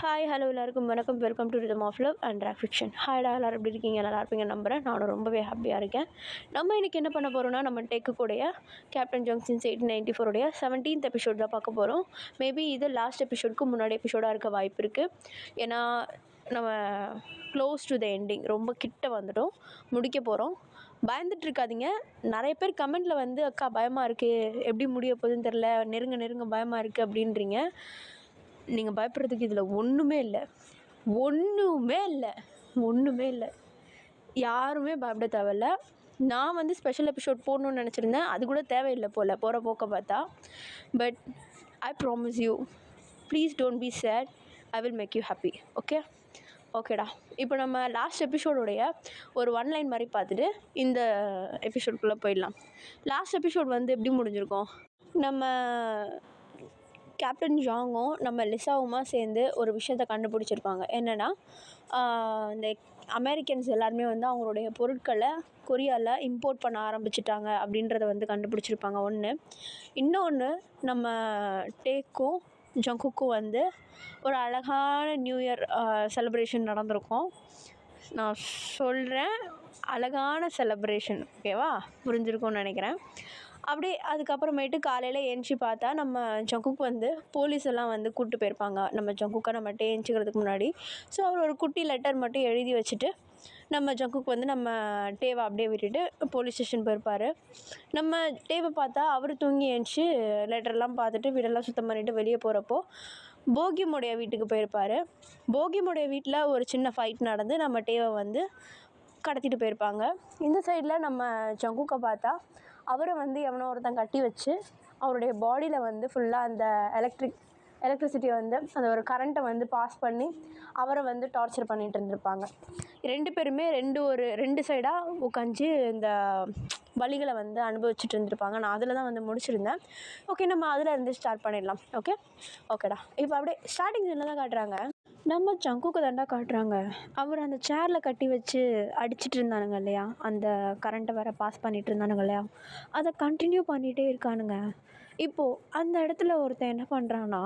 Hi hello எல்லாருக்கும் வணக்கம். Welcome to rhythm of love and rake fiction. ஹாய்டா, எல்லோரும் எப்படி இருக்கீங்க? நல்லா இருப்பீங்க நம்புகிறேன். நானும் ரொம்பவே ஹாப்பியாக இருக்கேன். நம்ம இன்றைக்கி என்ன பண்ண போகிறோம்னா, நம்ம டேக்குடைய கேப்டன் ஜங்ஷன்ஸ் 1894 உடைய 17th எபிசோட் தான் பார்க்க போகிறோம். மேபி இது லாஸ்ட் எபிசோடுக்கு முன்னாடி எபிசோடாக இருக்க வாய்ப்பு இருக்குது. ஏன்னா நம்ம க்ளோஸ் டு த எண்டிங், ரொம்ப கிட்ட வந்துட்டோம், முடிக்க போகிறோம். பயந்துட்டு இருக்காதீங்க. நிறைய பேர் கமெண்ட்டில் வந்து அக்கா பயமாக இருக்குது, எப்படி முடிய போகுதுன்னு தெரில, நெருங்க பயமாக இருக்குது அப்படின்றீங்க. நீங்கள் பயப்படுறதுக்கு இதில் ஒன்றுமே இல்லை. யாருமே பயப்பட தேவையில்ல. நான் வந்து ஸ்பெஷல் எபிசோட் போடணுன்னு நினச்சிருந்தேன். அது கூட தேவையில்லை போல் போகிற போக்க பார்த்தா. But I promise you, please don't be sad, I will make you happy. ஓகேடா. இப்போ நம்ம லாஸ்ட் எபிசோடோடைய ஒரு ஒன்லைன் மாதிரி பார்த்துட்டு இந்த எபிசோட்குள்ளே போயிடலாம். லாஸ்ட் எபிசோட் வந்து எப்படி முடிஞ்சிருக்கோம், நம்ம கேப்டன் ஜாங்கும் நம்ம லிசாவுமா சேர்ந்து ஒரு விஷயத்தை கண்டுபிடிச்சிருப்பாங்க. என்னென்னா, இந்த அமெரிக்கன்ஸ் எல்லாருமே வந்து அவங்களுடைய பொருட்களை கொரியாவில் இம்போர்ட் பண்ண ஆரம்பிச்சிட்டாங்க அப்படின்றத வந்து கண்டுபிடிச்சிருப்பாங்க. ஒன்று. இன்னொன்று, நம்ம டேக்கும் ஜங்குக்கும் வந்து ஒரு அழகான நியூ இயர் செலிப்ரேஷன் நடந்திருக்கும். நான் சொல்கிறேன், அழகான செலிப்ரேஷன். ஓகேவா? புரிஞ்சிருக்கும்னு நினைக்கிறேன். அப்படியே அதுக்கப்புறமேட்டு காலையில் ஏஞ்சி பார்த்தா நம்ம ஜங்குக்கு வந்து போலீஸ் எல்லாம் வந்து கூப்பிட்டு போயிருப்பாங்க. நம்ம ஜங்குக்கை நம்ம டே ஏஞ்சிக்கிறதுக்கு முன்னாடி. ஸோ அவர் ஒரு குட்டி லெட்டர் மட்டும் எழுதி வச்சுட்டு நம்ம ஜங்குக்கு வந்து நம்ம டேவை அப்படியே விட்டுட்டு போலீஸ் ஸ்டேஷன் போயிருப்பார். நம்ம டேவை பார்த்தா அவர் தூங்கி ஏஞ்சி லெட்டர்லாம் பார்த்துட்டு வீடெல்லாம் சுத்தம் பண்ணிவிட்டு வெளியே போகிறப்போ போகிமுடைய வீட்டுக்கு போயிருப்பார். போகிமுடைய வீட்டில் ஒரு சின்ன ஃபைட் நடந்து நம்ம டேவை வந்து கடத்திட்டு போயிருப்பாங்க. இந்த சைடில் நம்ம ஜங்குக்கை பார்த்தா அவரை வந்து எவனோ ஒருத்தன் கட்டி வச்சு அவருடைய பாடியில் வந்து ஃபுல்லாக அந்த எலக்ட்ரிசிட்டியை வந்து அந்த ஒரு கரண்ட்டை வந்து பாஸ் பண்ணி அவரை வந்து டார்ச்சர் பண்ணிகிட்டு இருந்திருப்பாங்க. ரெண்டு பேருமே ரெண்டு சைடாக உட்காந்து இந்த வலிகளை வந்து அனுபவிச்சுட்டு இருந்திருப்பாங்க. நான் அதில் தான் வந்து முடிச்சிருந்தேன். ஓகே, நம்ம அதில் இருந்து ஸ்டார்ட் பண்ணிடலாம். ஓகேடா. இப்போ அப்படியே ஸ்டார்டிங் சீனில் தான் காட்டுறாங்க. நம்ம ஜங்குக்கு தாண்டா காட்டுறாங்க. அவர் அந்த சேரில் கட்டி வச்சு அடிச்சிட்டு இருந்தானுங்க இல்லையா, அந்த கரண்ட்டை வேறு பாஸ் பண்ணிகிட்டு இருந்தானுங்க இல்லையா, அதை கண்டினியூ பண்ணிகிட்டே இருக்கானுங்க. இப்போது அந்த இடத்துல ஒருத்தன் என்ன பண்ணுறான்னா,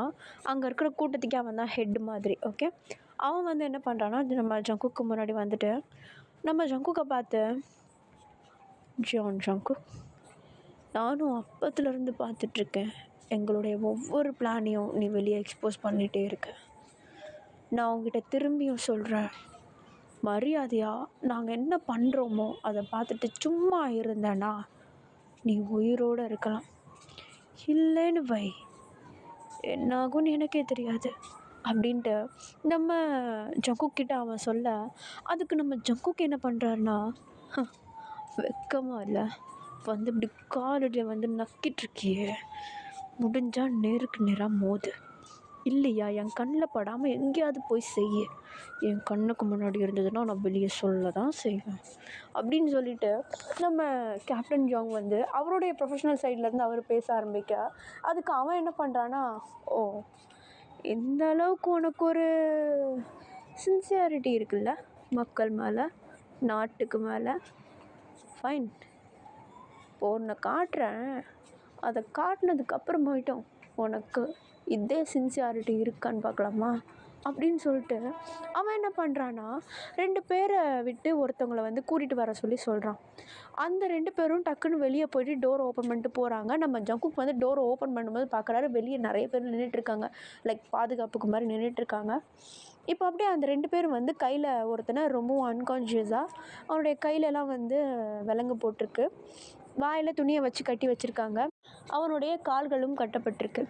அங்கே இருக்கிற கூட்டத்துக்கே அவன் தான் ஹெட் மாதிரி. ஓகே, அவன் வந்து என்ன பண்ணுறான்னா, நம்ம ஜங்குக்கு முன்னாடி வந்துட்டு நம்ம ஜங்குக்கை பார்த்து, ஜங்கு, நானும் அப்பத்துலேருந்து பார்த்துட்ருக்கேன், எங்களுடைய ஒவ்வொரு பிளானையும் நீ வெளியே எக்ஸ்போஸ் பண்ணிகிட்டே இருக்க. நான் உங்ககிட்ட திரும்பியும் சொல்கிறேன், மரியாதையாக நாங்கள் என்ன பண்ணுறோமோ அதை பார்த்துட்டு சும்மா இருந்தேன்னா நீ உயிரோடு இருக்கலாம். இல்லைன்னு வை, என்னாகும்னு எனக்கே தெரியாது அப்படின்ட்டு நம்ம ஜங்குக்கிட்ட அவன் சொல்ல, அதுக்கு நம்ம ஜங்குக்கு என்ன பண்ணுறாருன்னா, வெக்கமாக இல்லை வந்து இப்படி காலடியை வந்து நக்கிட்டுருக்கியே, முடிஞ்சால் நேருக்கு நேராக மோது, இல்லையா என் கண்ணில் படாமல் எங்கேயாவது போய் செய்ய, என் கண்ணுக்கு முன்னாடி இருந்ததுன்னா நான் வெளியே சொல்ல தான் செய்வேன் அப்படின்னு சொல்லிட்டு நம்ம கேப்டன் ஜாங் வந்து அவருடைய ப்ரொஃபஷனல் சைட்லேருந்து அவர் பேச ஆரம்பிக்க, அதுக்கு அவன் என்ன பண்ணுறான்னா, ஓ இந்த அளவுக்கு உனக்கு ஒரு சின்சியாரிட்டி இருக்குல்ல மக்கள் மேலே, நாட்டுக்கு மேலே, ஃபைன், உன்னை காட்டுறேன், அதை காட்டினதுக்கப்புறமாயிட்டோம் உனக்கு இதே சின்சியாரிட்டி இருக்கான்னு பார்க்கலாமா அப்படின்னு சொல்லிட்டு அவன் என்ன பண்ணுறான்னா, 2 பேரை விட்டு ஒருத்தவங்களை வந்து கூட்டிகிட்டு வர சொல்கிறான். அந்த 2 பேரும் டக்குன்னு வெளியே போயிட்டு டோரை ஓப்பன் பண்ணிட்டு போகிறாங்க. நம்ம ஜங்குக்கு வந்து டோரை ஓப்பன் பண்ணும்போது பார்க்குறாரு, வெளியே நிறைய பேர் நின்றுட்டுருக்காங்க, லைக் பாதுகாப்புக்கு மாதிரி நின்றுட்டுருக்காங்க. இப்போ அப்படியே அந்த 2 பேரும் வந்து கையில் ஒருத்தனை ரொம்பவும் அன்கான்ஷியஸாக அவனுடைய கையிலலாம் வந்து விலங்கு போட்டிருக்கு, வாயில் துணியை வச்சு கட்டி வச்சுருக்காங்க, அவனுடைய கால்களும் கட்டப்பட்டிருக்கு.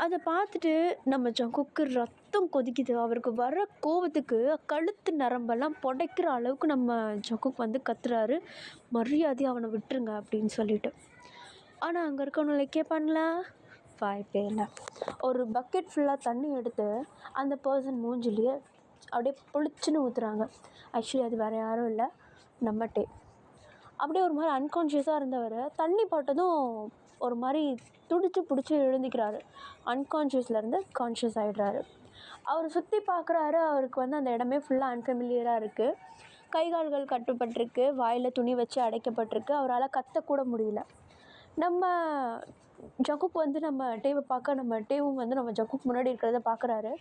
அதை பார்த்துட்டு நம்ம ஜங்குக்கு ரத்தம் கொதிக்குது. அவருக்கு வர கோவத்துக்கு கழுத்து நரம்பெல்லாம் புடைக்கிற அளவுக்கு நம்ம ஜங்குக்கு வந்து கத்துறாரு, மரியாதையாக அவனை விட்டுருங்க அப்படின்னு சொல்லிட்டு. ஆனால் அங்கே இருக்கவங்களை கேட்பான்ல, வாய்ப்பே இல்லை. ஒரு பக்கெட் ஃபுல்லாக தண்ணி எடுத்து அந்த பர்சன் மூஞ்சிலேயே அப்படியே புளிச்சுன்னு ஊற்றுறாங்க. ஆக்சுவலி அது வேறு யாரும் இல்லை, நம்ம டே. அப்படியே ஒரு மாதிரி அன்கான்ஷியஸாக இருந்தவர் தண்ணி போட்டதும் ஒரு மாதிரி துடிச்சு பிடிச்சி எழுந்திக்கிறாரு. அன்கான்ஷியஸ்லேருந்து கான்ஷியஸ் ஆகிடுறாரு. அவர் சுற்றி பார்க்குறாரு, அவருக்கு வந்து அந்த இடமே ஃபுல்லாக அன்ஃபெமிலியராக இருக்குது. கை கால்கள் கட்டப்பட்டிருக்கு, வாயில் துணி வச்சு அடைக்கப்பட்டிருக்கு, அவரால் கத்தக்கூட முடியல. நம்ம ஜங்குக் வந்து நம்ம டேவை பார்க்க, நம்ம டேவும் வந்து நம்ம ஜங்குக் முன்னாடி இருக்கிறத பார்க்குறாரு.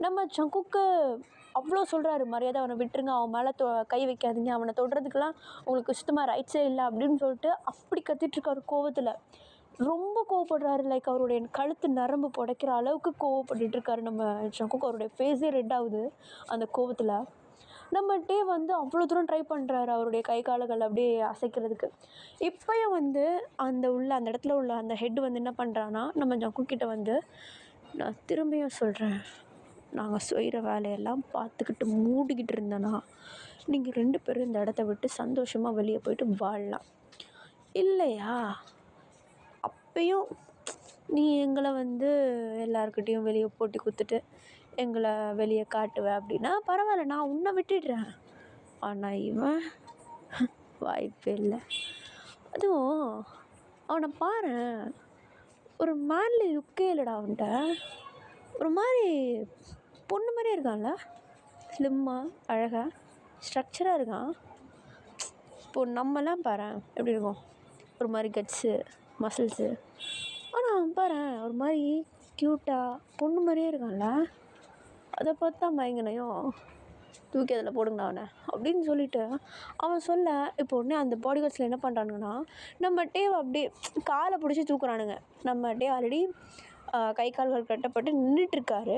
நம்ம ஜங்குக்கு அவ்வளோ சொல்கிறாரு, மரியாதை அவனை விட்டுருங்க, அவன் மேலே கை வைக்காதீங்க, அவனை தொடுறதுக்கெலாம் உங்களுக்கு சுத்தமாக ரைட்ஸே இல்லை அப்படின்னு சொல்லிட்டு அப்படி கத்திட்டுருக்காரு கோவத்தில். ரொம்ப கோவப்படுறாரு. லைக் அவருடைய கழுத்து நரம்பு புடைக்கிற அளவுக்கு கோவப்பட்டுட்டு இருக்காரு நம்ம ஜங்குக். அவருடைய ஃபேஸே ரெட் ஆகுது அந்த கோவத்தில். நம்ம டே வந்து அவ்வளோ தூரம் ட்ரை பண்ணுறாரு அவருடைய கை கால்கள் அப்படியே அசைக்கிறதுக்கு. இப்போயும் வந்து அந்த இடத்துல உள்ள அந்த ஹெட் வந்து என்ன பண்ணுறான்னா, நம்ம ஜங்குக் கிட்ட வந்து, நான் திரும்பியும் சொல்கிறேன், நாங்கள் செய்கிற வேலையெல்லாம் பார்த்துக்கிட்டு மூடிக்கிட்டு இருந்தேன்னா நீங்கள் 2 பேரும் இந்த இடத்த விட்டு சந்தோஷமாக வெளியே போயிட்டு வாழலாம். இல்லையா அப்பயும் நீ எங்களை வந்து எல்லாருக்கிட்டேயும் வெளியே போட்டி கொடுத்துட்டு எங்களை வெளியே காட்டுவ அப்படின்னா பரவாயில்ல, நான் உன்னை விட்டுடுறேன். ஆனால் இவன் வாய்ப்பே இல்லை. அதுவும் அவனை பாரேன், ஒரு மேன்லி லுக்கே இல்லைடா அவன்கிட்ட. ஒரு மாதிரி பொண்ணு மாதிரியே இருக்கான்ல, ஸ்லிம்மாக அழகாக ஸ்ட்ரக்சராக இருக்கான். இப்போது நம்மலாம் பாரேன் எப்படி இருக்கும், ஒரு மாதிரி கட்ஸு மசில்ஸு. ஆனால் அவன் பாரேன் ஒரு மாதிரி க்யூட்டாக பொண்ணு மாதிரியே இருக்கான்ல. அதை பார்த்தா மயங்கினையும், தூக்கி அதில் போடுங்கண்ணா அவனை அப்படின்னு சொல்லிட்டு அவன் சொல்ல, இப்போ உடனே அந்த பாடி கார்ட்ஸில் என்ன பண்ணுறானுங்கன்னா, நம்ம டேவை அப்படியே காலை பிடிச்சி தூக்குறானுங்க. நம்ம டே ஆல்ரெடி கை கால்கள் கட்டப்பட்டு நின்றுட்டுருக்காரு.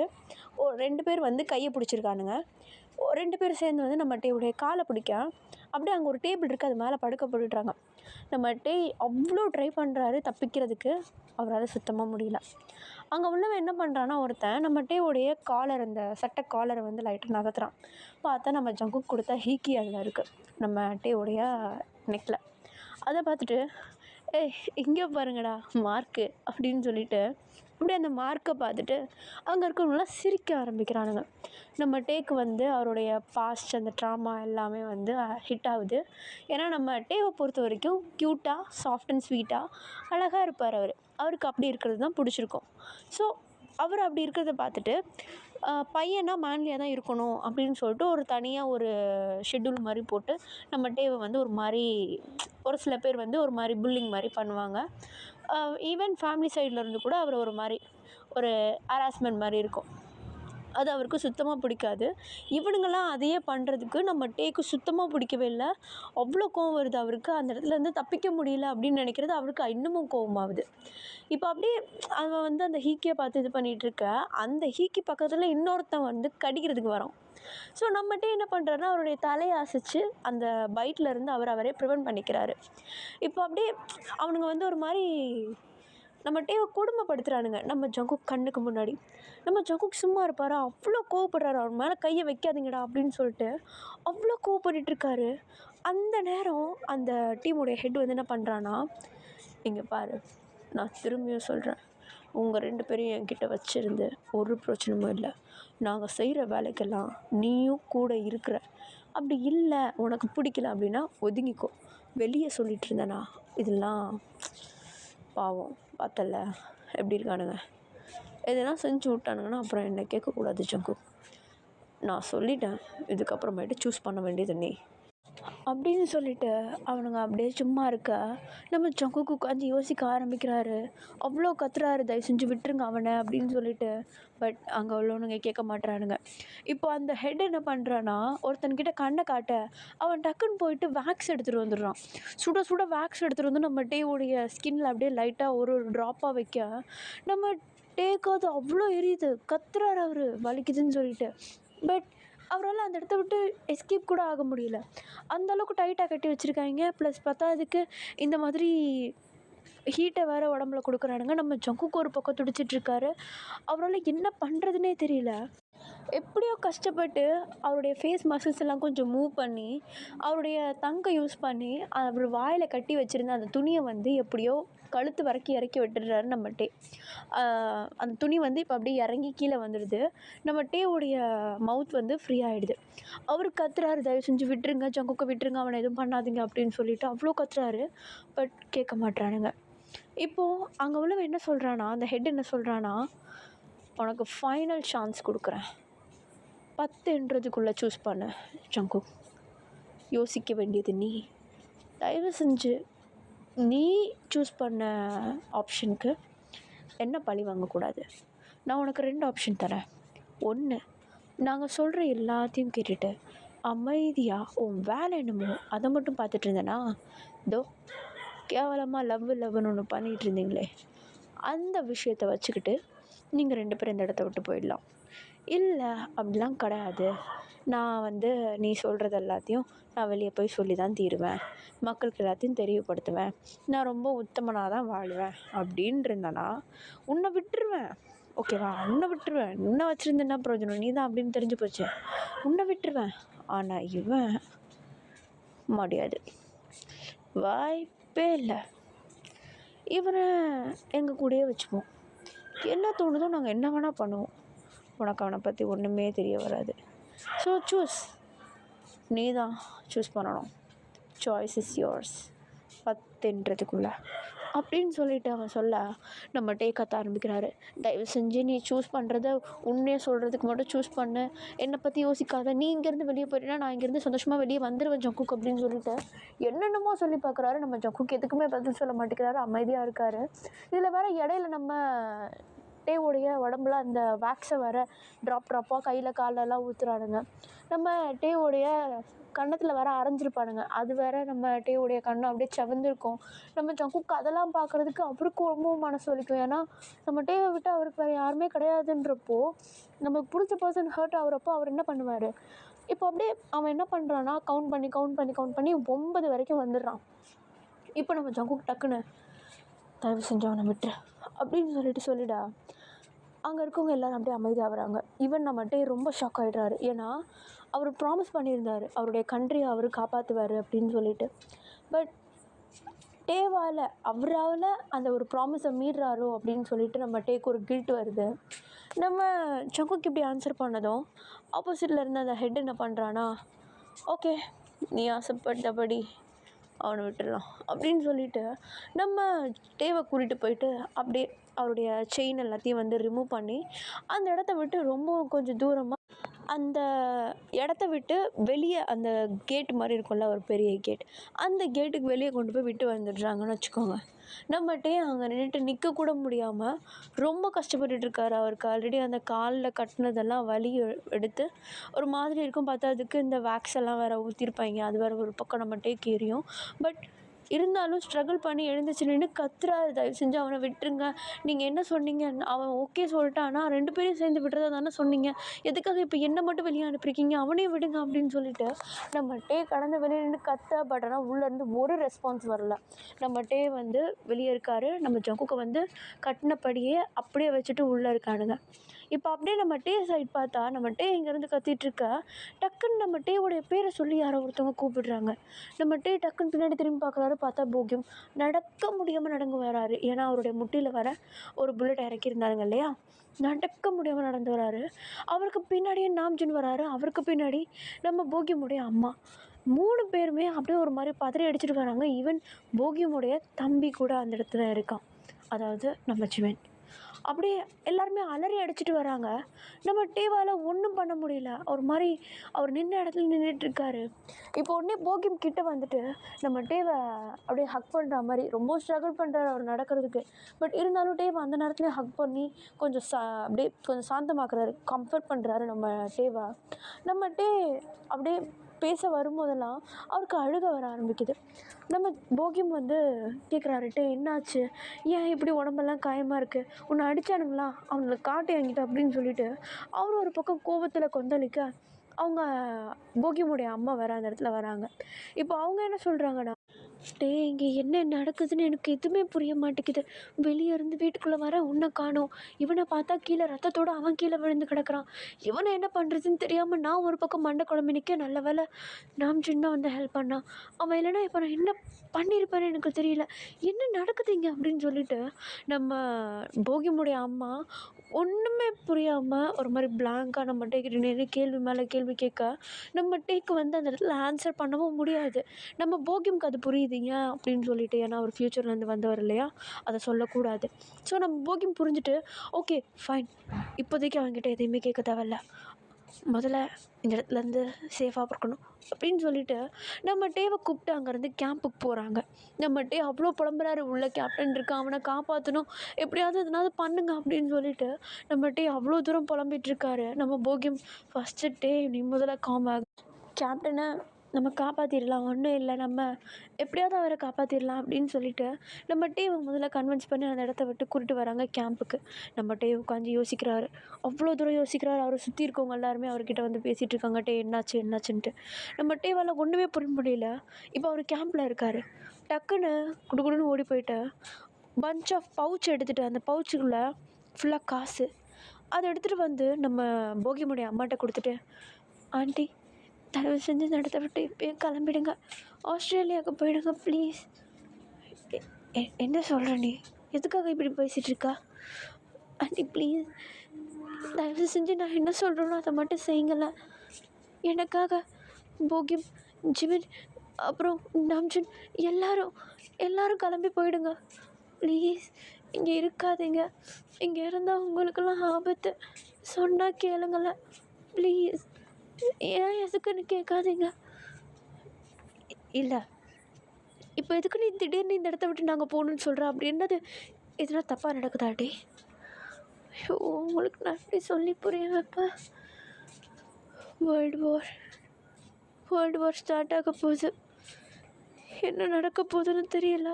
2 பேர் வந்து கையை பிடிச்சிருக்கானுங்க. 2 பேர் சேர்ந்து வந்து நம்ம டேவுடைய காலை பிடிக்க, அப்படியே அங்கே ஒரு டேபிள் இருக்குது, அது மேலே படுக்க போட்டுட்றாங்க. நம்ம டே அவ்வளோ ட்ரை பண்ணுறாரு தப்பிக்கிறதுக்கு, அவரால் சுத்தமாக முடியல. அங்கே உள்ளவன் என்ன பண்ணுறான்னா, ஒருத்தன் நம்ம டேவுடைய காலர், அந்த சட்டை காலரை வந்து லைட்டாக நகர்த்துறான். பார்த்தா நம்ம ஜங்குக் கொடுத்த ஹீக்கி அதில் இருக்குது நம்ம டேவுடைய நெக்கில். அதை பார்த்துட்டு, ஏய் இங்கே பாருங்கடா மார்க்கு அப்படின்னு சொல்லிட்டு அப்படியே அந்த மார்க்கை பார்த்துட்டு அங்கே இருக்கிறவங்களாம் சிரிக்க ஆரம்பிக்கிறானுங்க. நம்ம டேக்கு வந்து அவருடைய பாஸ்ட் அந்த ட்ராமா எல்லாமே வந்து ஹிட் ஆகுது. ஏன்னா நம்ம டேவை பொறுத்த வரைக்கும் க்யூட்டாக சாஃப்ட் அண்ட் ஸ்வீட்டாக அழகாக இருப்பார். அவருக்கு அப்படி இருக்கிறது தான் பிடிச்சிருக்கும். ஸோ அவர் அப்படி இருக்கிறத பார்த்துட்டு பையனா மேன்லியாக தான் இருக்கணும் அப்படின்னு சொல்லிட்டு ஒரு தனியாக ஒரு ஷெட்யூல் மாதிரி போட்டு நம்ம டேவை வந்து ஒரு மாதிரி, ஒரு சில பேர் வந்து ஒரு மாதிரி புல்லிங் மாதிரி பண்ணுவாங்க. ஈவன் ஃபேமிலி சைடில் இருந்து கூட அவர் ஒரு மாதிரி ஒரு ஹராஸ்மெண்ட் மாதிரி இருக்கும். அது அவருக்கு சுத்தமாக பிடிக்காது. இவனுங்கெல்லாம் அதையே பண்ணுறதுக்கு நம்ம டேக்கு சுத்தமாக பிடிக்கவே இல்லை. அவ்வளோ கோவம் வருது அவருக்கு. அந்த இடத்துலேருந்து தப்பிக்க முடியல அப்படின்னு நினைக்கிறது அவருக்கு இன்னமும் கோவமாகுது. இப்போ அப்படியே அவன் வந்து அந்த ஹீக்கியை பார்த்து இது பண்ணிகிட்ருக்க, அந்த ஹீக்கி பக்கத்தில் இன்னொருத்தன் வந்து கடிக்கிறதுக்கு வரான். ஸோ நம்ம டே என்ன பண்ணுறாருன்னா, அவருடைய தலையை அசைச்சு அந்த பைட்லேருந்து அவரே ப்ரிவென்ட் பண்ணிக்கிறாரு. இப்போ அப்படியே அவனுங்க வந்து ஒரு மாதிரி நம்ம டேவை கொடுமைப்படுத்துகிறானுங்க நம்ம ஜங்குக் கண்ணுக்கு முன்னாடி. நம்ம ஜங்குக் சும்மா இருப்பாரா, அவ்வளோ கோவப்படுறாரு. அவன் மேலே கையை வைக்காதீங்கடா அப்படின்னு சொல்லிட்டு அவ்வளோ கோவப்பட்டுருக்காரு. அந்த நேரம் அந்த டீமுடைய ஹெட் வந்து என்ன பண்ணுறான்னா, இங்கே பாரு, நான் திரும்பியும் சொல்கிறேன், உங்கள் 2 பேரையும் என்கிட்ட வச்சுருந்து ஒரு பிரச்சனையும் இல்லை. நாங்கள் செய்கிற வேலைக்கெல்லாம் நீயும் கூட இருக்கிற. அப்படி இல்லை உனக்கு பிடிக்கல அப்படின்னா ஒதுங்கிக்கோ. வெளியே சொல்லிகிட்டு இருந்தேனா, இதெல்லாம் பாவம் பார்த்தல எப்படி இருக்கானுங்க, எதனா செஞ்சு விட்டானுங்கன்னா அப்புறம் என்னை கேட்கக்கூடாது ஜங்குக். நான் சொல்லிட்டேன், இதுக்கப்புறமேட்டு சூஸ் பண்ண வேண்டியது நீ அப்படின்னு சொல்லிட்டு அவனுங்க அப்படியே சும்மா இருக்க, நம்ம ஜங்குக்கு உட்காந்து யோசிக்க ஆரம்பிக்கிறாரு. அவ்வளோ கத்துறாரு, தயவு செஞ்சு விட்டுருங்க அவனை அப்படின்னு சொல்லிட்டு. பட் அங்கே உள்ளவனுங்க கேட்க மாட்டுறானுங்க. இப்போ அந்த ஹெட் என்ன பண்ணுறான்னா, ஒருத்தன்கிட்ட கண்ணை காட்ட அவன் டக்குன்னு போயிட்டு வேக்ஸ் எடுத்துகிட்டு வந்துடுறான். சுட சுட வேக்ஸ் எடுத்துகிட்டு வந்து நம்ம டேவுடைய ஸ்கின்னில் அப்படியே லைட்டாக ஒரு ட்ராப்பாக வைக்க, நம்ம டேக்கு அது அவ்வளோ எரியுது. கத்துறாரு அவர் வலிக்குதுன்னு சொல்லிட்டு. பட் அவரால் அந்த இடத்த விட்டு எஸ்கேப் கூட ஆக முடியல. அந்தளவுக்கு டைட்டாக கட்டி வச்சுருக்காங்க. ப்ளஸ் பத்தாததுக்கு இந்த மாதிரி ஹீட்டை வேறு உடம்புல கொடுக்குறானுங்க. நம்ம ஜங்குக்கு ஒரு பக்கம் துடிச்சிட்ருக்காரு. அவரால் என்ன பண்ணுறதுனே தெரியல. எப்படியோ கஷ்டப்பட்டு அவருடைய ஃபேஸ் மசில்ஸ் எல்லாம் கொஞ்சம் மூவ் பண்ணி அவருடைய தங்கை யூஸ் பண்ணி அவர் வாயில் கட்டி வச்சுருந்த அந்த துணியை வந்து எப்படியோ கழுத்து வரைக்கும் இறக்கி விட்டுடுறாரு நம்ம டே. அந்த துணி வந்து இப்போ அப்படியே இறங்கி கீழே வந்துடுது. நம்ம டேவுடைய மவுத் வந்து ஃப்ரீ ஆகிடுது. அவர் கத்துறாரு, தயவு செஞ்சு விட்டுருங்க ஜங்குக்கை விட்டுருங்க, அவனை எதுவும் பண்ணாதீங்க அப்படின்னு சொல்லிட்டு அவ்வளோ கத்துறாரு. பட் கேட்க மாட்டுறானுங்க. இப்போது அங்கே உள்ளவன் என்ன சொல்கிறான்னா, அந்த ஹெட் என்ன சொல்கிறான்னா, உனக்கு ஃபைனல் சான்ஸ் கொடுக்குறேன், 10ன்றதுக்குள்ளே சூஸ் பண்ண ஜங்குக். யோசிக்க வேண்டியது நீ. தயவு செஞ்சு நீ சூஸ் பண்ண ஆப்ஷனுக்கு என்ன பழி வாங்கக்கூடாது. நான் உனக்கு 2 ஆப்ஷன் தரேன். 1, நாங்கள் சொல்கிற எல்லாத்தையும் கேட்டுட்டு அமைதியாக உன் வேலை என்னமோ அதை மட்டும் பார்த்துட்டு இருந்தேன்னா, இதோ கேவலமாக லவ்னு ஒன்று பண்ணிகிட்டு இருந்தீங்களே, அந்த விஷயத்த வச்சுக்கிட்டு நீங்கள் 2 பேரும் இந்த இடத்த விட்டு போயிடலாம். இல்லை அப்படிலாம் கிடையாது, நான் நீ சொல்கிறது எல்லாத்தையும் நான் வெளியே போய் சொல்லி தான் தீருவேன், மக்களுக்கு எல்லாத்தையும் தெரியப்படுத்துவேன், நான் ரொம்ப உத்தமனாக தான் வாழ்வேன் அப்படின்னு இருந்தேன்னா உன்னை விட்டுருவேன். ஓகேவா? உன்னை விட்டுருவேன். உன்னை வச்சுருந்து என்ன பிரயோஜனம், நீ தான் அப்படின்னு தெரிஞ்சு போச்சு, உன்னை விட்டுருவேன். ஆனால் இவன் முடியாது, வாய்ப்பே இல்லை. இவனை எங்கள் கூடயே வச்சுப்போம், என்ன தோணுதோ நாங்கள் என்ன வேணால் பண்ணுவோம், உனக்கு அவனை பற்றி ஒன்றுமே தெரிய வராது. ஸோ சூஸ், நீ தான் சூஸ் பண்ணணும், சாய்ஸ் இஸ் யோர்ஸ் 10ன்றதுக்குள்ளே அப்படின்னு சொல்லிட்டு அவன் சொல்ல நம்ம கத்த ஆரம்பிக்கிறாரு. தயவு செஞ்சு நீ சூஸ் பண்ணுறத உண்மையாக சொல்கிறதுக்கு மட்டும் சூஸ் பண்ணு, என்னை பற்றி யோசிக்காத, நீ இங்கேருந்து வெளியே போயிட்டேன்னா நான் இங்கேருந்து சந்தோஷமாக வெளியே வந்துடுவேன் ஜங்குக் அப்படின்னு சொல்லிட்டு என்னென்னமோ சொல்லி பார்க்குறாரு. நம்ம ஜங்குக் எதுக்குமே பதில் சொல்ல மாட்டேங்கிறாரு, அமைதியாக இருக்கார். இதில் வேறு இடையில நம்ம டேவோடைய உடம்புல அந்த வேக்ஸை வேறு ட்ராப்பாக கையில் காலெல்லாம் ஊற்றுறானுங்க. நம்ம டேவோடைய கன்னத்தில் வேறு அரைஞ்சிருப்பானுங்க, அது வேறு நம்ம டேவோடைய கண்ணம் அப்படியே செவந்திருக்கும். நம்ம ஜங்குக் அதெல்லாம் பார்க்குறதுக்கு அவருக்கும் ரொம்பவும் மனசு வலிக்கும். ஏன்னா நம்ம டேவை விட்டு அவருக்கு வேறு யாருமே கிடையாதுன்றப்போ, நமக்கு பிடிச்ச பர்சன் ஹர்ட் ஆகுறப்போ அவர் என்ன பண்ணுவார்? இப்போ அப்படியே அவன் என்ன பண்ணுறான்னா கவுண்ட் பண்ணி 9 வரைக்கும் வந்துடுறான். இப்போ நம்ம ஜங்குக் டக்குன்னு தயவு செஞ்சு அவனை விட்டுரு அப்படின்னு சொல்லிடா. அங்கே இருக்கவங்க எல்லோரும் அப்படியே அமைதியாகிறாங்க. ஈவன் நம்மகிட்ட ரொம்ப ஷாக் ஆகிடுறாரு. ஏன்னா அவர் ப்ராமிஸ் பண்ணியிருந்தார் அவருடைய கண்ட்ரியை அவர் காப்பாற்றுவார் அப்படின்னு சொல்லிட்டு. பட் டேவால் அவரால் அந்த ஒரு ப்ராமிஸை மீறாரோ அப்படின்னு சொல்லிட்டு நம்ம டேக்கு ஒரு கில்ட் வருது. நம்ம ஜங்குக் இப்படி ஆன்சர் பண்ணதும் ஆப்போசிட்டில் இருந்த அந்த ஹெட் என்ன பண்ணுறான்னா, ஓகே நீ ஆசைப்பட்டபடி அவனை விட்டுடலாம் அப்படின்னு சொல்லிட்டு நம்ம டேவை கூட்டிகிட்டு போயிட்டு அப்படியே அவருடைய செயின் எல்லாத்தையும் ரிமூவ் பண்ணி அந்த இடத்த விட்டு ரொம்ப கொஞ்சம் தூரமாக அந்த இடத்த விட்டு வெளியே அந்த கேட் மாதிரி இருக்கும்ல, ஒரு பெரிய கேட், அந்த கேட்டுக்கு வெளியே கொண்டு போய் விட்டு வந்துடுறாங்கன்னு வச்சுக்கோங்க. நம்மகிட்டே அங்கே நிற்க கூட முடியாமல் ரொம்ப கஷ்டப்பட்டுருக்காரு. அவருக்கு ஆல்ரெடி அந்த காலில் கட்டினதெல்லாம் வலி எடுத்து ஒரு மாதிரி இருக்கும். பார்த்தா அதுக்கு இந்த வேக்ஸ் எல்லாம் வேறு ஊற்றிருப்பாங்க, அது வேறு ஒரு பக்கம் நம்மகிட்டே கீறியும். பட் இருந்தாலும் ஸ்ட்ரகிள் பண்ணி எழுந்துச்சு நின்று கத்துறாரு, தயவு செஞ்சு அவனை விட்டுருங்க, நீங்கள் என்ன சொன்னீங்க, அவன் ஓகே சொல்லிட்டானா 2 பேரையும் சேர்ந்து விட்டுறதா தானே சொன்னீங்க, எதுக்காக இப்போ என்னை மட்டும் வெளியே அனுப்பியிருக்கீங்க, அவனையும் விடுங்க அப்படின்னு சொல்லிட்டு நம்ம டே கடந்து வெளியே நின்று கத்த. பட் ஆனால் உள்ளேருந்து ஒரு ரெஸ்பான்ஸ் வரல. நம்ம டே வெளியே இருக்கார். நம்ம ஜங்குக்கை கட்டினபடியே அப்படியே வச்சுட்டு உள்ளே இருக்கானுங்க. இப்போ அப்படியே நம்ம டே சைட் பார்த்தா நம்ம டே இங்கேருந்து கத்திட்டுருக்க, டக்குன்னு நம்ம டேவோடைய பேரை சொல்லி யாரோ ஒருத்தவங்க கூப்பிடுறாங்க. நம்ம டே டக்குன்னு பின்னாடி திரும்பி பார்க்குறாரு. பார்த்தா போகியம் நடக்க முடியாமல் நடந்து வராரு. ஏன்னா அவருடைய முட்டியில் வர ஒரு புல்லட் இறக்கியிருந்தாருங்க இல்லையா, நடக்க முடியாமல் நடந்து வராரு. அவருக்கு பின்னாடியே நாம்ஜின் வராரு. அவருக்கு பின்னாடி நம்ம போகியமுடைய அம்மா. 3 பேருமே அப்படியே ஒரு மாதிரி பதறி அடிச்சுட்டு வராங்க. ஈவன் போகியமுடைய தம்பி கூட அந்த இடத்துல இருக்கான், அதாவது நம்ம ஜிவன். அப்படியே எல்லாருமே அலறி அடிச்சுட்டு வராங்க. நம்ம டேவால் ஒன்றும் பண்ண முடியல. ஒரு மாதிரி அவர் நின்ற இடத்துல நின்றுட்டுருக்காரு. இப்போ உடனே போகியம் கிட்ட நம்ம டேவை அப்படியே ஹக் பண்ணுற மாதிரி ரொம்ப ஸ்ட்ரகிள் பண்ணுறாரு அவர் நடக்கிறதுக்கு. பட் இருந்தாலும் டேவை அந்த நேரத்துலேயே ஹக் பண்ணி கொஞ்சம் அப்படியே கொஞ்சம் சாந்தமாக்குறாரு, கம்ஃபர்ட் பண்ணுறாரு நம்ம டேவை. நம்ம டே அப்படியே பேச வரும்போதெல்லாம் அவருக்கு அழுக வர ஆரம்பிக்குது. நம்ம போகியம் கேட்குறாரு, டே என்னாச்சு, ஏன் இப்படி உடம்பெல்லாம் காயமாக இருக்குது, உன்னை அடித்தானுங்களா, அவங்கள காட்டு என்கிட்ட அப்படின்னு சொல்லிட்டு அவர் ஒரு பக்கம் கோபத்தில் கொந்தளிக்க அவங்க போகியமுடைய அம்மா வேறு அந்த இடத்துல வராங்க. இப்போ அவங்க என்ன சொல்கிறாங்கன்னா, டே இங்கே என்ன நடக்குதுன்னு எனக்கு எதுவுமே புரிய மாட்டேங்குது, வெளியே இருந்து வீட்டுக்குள்ளே வர உன்னை காணோம், இவனை பார்த்தா கீழே ரத்தத்தோடு அவன் கீழே விழுந்து கிடக்குறான், இவனை என்ன பண்ணுறதுன்னு தெரியாமல் நான் ஒரு பக்கம் மண்டை குழம்பு நிற்க, நல்ல வேலை நாம் சின்ன ஹெல்ப் பண்ணான், அவன் இல்லைன்னா இப்போ நான் என்ன பண்ணியிருப்பேன்னு எனக்கு தெரியல, என்ன நடக்குது இங்கே அப்படின்னு சொல்லிட்டு நம்ம போகியமுடைய அம்மா ஒன்றுமே புரியாமல் ஒரு மாதிரி பிளாங்காக நம்ம டேக்கிட்ட நின்று கேள்வி மேலே கேள்வி கேட்க நம்ம டேக்கு அந்த இடத்துல ஆன்சர் பண்ணவும் முடியாது. நம்ம போகியமுக்கு அது புரியுதுங்க அப்படின்னு சொல்லிட்டு, ஏன்னா அவர் ஃப்யூச்சர்லேருந்து வந்தவர் இல்லையா, அதை சொல்லக்கூடாது. ஸோ நம்ம போகியம் புரிஞ்சுட்டு ஓகே ஃபைன், இப்போதைக்கு அவங்ககிட்ட எதையுமே கேட்க தேவையில்ல, முதல்ல இந்த இடத்துலேருந்து சேஃபாக இருக்கணும் அப்படின்னு சொல்லிட்டு நம்ம டேவை கூப்பிட்டு அங்கேருந்து கேம்புக்கு போகிறாங்க. நம்ம டே அவ்வளோ புலம்புறாரு, உள்ள கேப்டன் இருக்கான், அவனை காப்பாற்றணும், எப்படியாவது எதனாவது பண்ணுங்க அப்படின்னு சொல்லிட்டு நம்ம டே அவ்வளோ தூரம் புலம்பிகிட்ருக்காரு. நம்ம போகியம் ஃபஸ்ட்டு டே நீ முதல்ல காமாகு, கேப்டனை நம்ம காப்பாற்றிடலாம், ஒன்றும் இல்லை, நம்ம எப்படியாவது அவரை காப்பாற்றிடலாம் அப்படின்னு சொல்லிட்டு நம்ம டேவை முதல்ல கன்வின்ஸ் பண்ணி அந்த இடத்த விட்டு கூட்டிட்டு வராங்க கேம்புக்கு. நம்ம டே உட்காந்து யோசிக்கிறாரு, அவ்வளோ தூரம் யோசிக்கிறாரு. அவரை சுற்றி இருக்கவங்க எல்லாருமே அவர்கிட்ட வந்து பேசிகிட்டு இருக்காங்க, டே என்னாச்சு என்னாச்சுன்ட்டு. நம்ம டேவால் ஒன்றுமே புரிய முடியல. இப்போ அவர் கேம்பில் இருக்கார். டக்குன்னு குடுகுடுன்னு ஓடி போயிட்டு பஞ்ச் ஆஃப் பவுச் எடுத்துகிட்டு அந்த பவுச்சுக்குள்ளே ஃபுல்லாக காசு அதை எடுத்துகிட்டு வந்து நம்ம போகியமுடைய அம்மாட்ட கொடுத்துட்டு, ஆண்டி தயவு செஞ்சு இந்த இடத்த விட்டு இப்போயே கிளம்பிடுங்க, ஆஸ்திரேலியாவுக்கு போயிடுங்க ப்ளீஸ். என்ன சொல்கிற நீ, எதுக்காக இப்படி பேசிகிட்டு இருக்கா? ஆண்டி ப்ளீஸ், தயவு செஞ்சு நான் என்ன சொல்கிறேனோ அதை மட்டும் செய்யுங்கள. எனக்காக போகியம், ஜிமின், அப்புறம் நம்ஜுன் எல்லாரும் கிளம்பி போயிடுங்க ப்ளீஸ். இங்கே இருக்காதீங்க, இங்கே இருந்தால் உங்களுக்கெல்லாம் ஆபத்து, சொன்னால் கேளுங்களேன் ப்ளீஸ். ஏன் எதுக்குன்னு கேட்காதீங்க. இல்லை, இப்போ எதுக்கு நீ திடீர்னு இந்த இடத்த விட்டு நாங்கள் போகணுன்னு சொல்கிறேன்? அப்படி என்னது, எதுனா தப்பாக நடக்குதாட்டி? ஐயோ, உங்களுக்கு நான் எப்படி சொல்லி புரிய வைப்பேன்? வேர்ல்டு வார் ஸ்டார்ட் ஆக போகுது. என்ன நடக்க போகுதுன்னு தெரியல.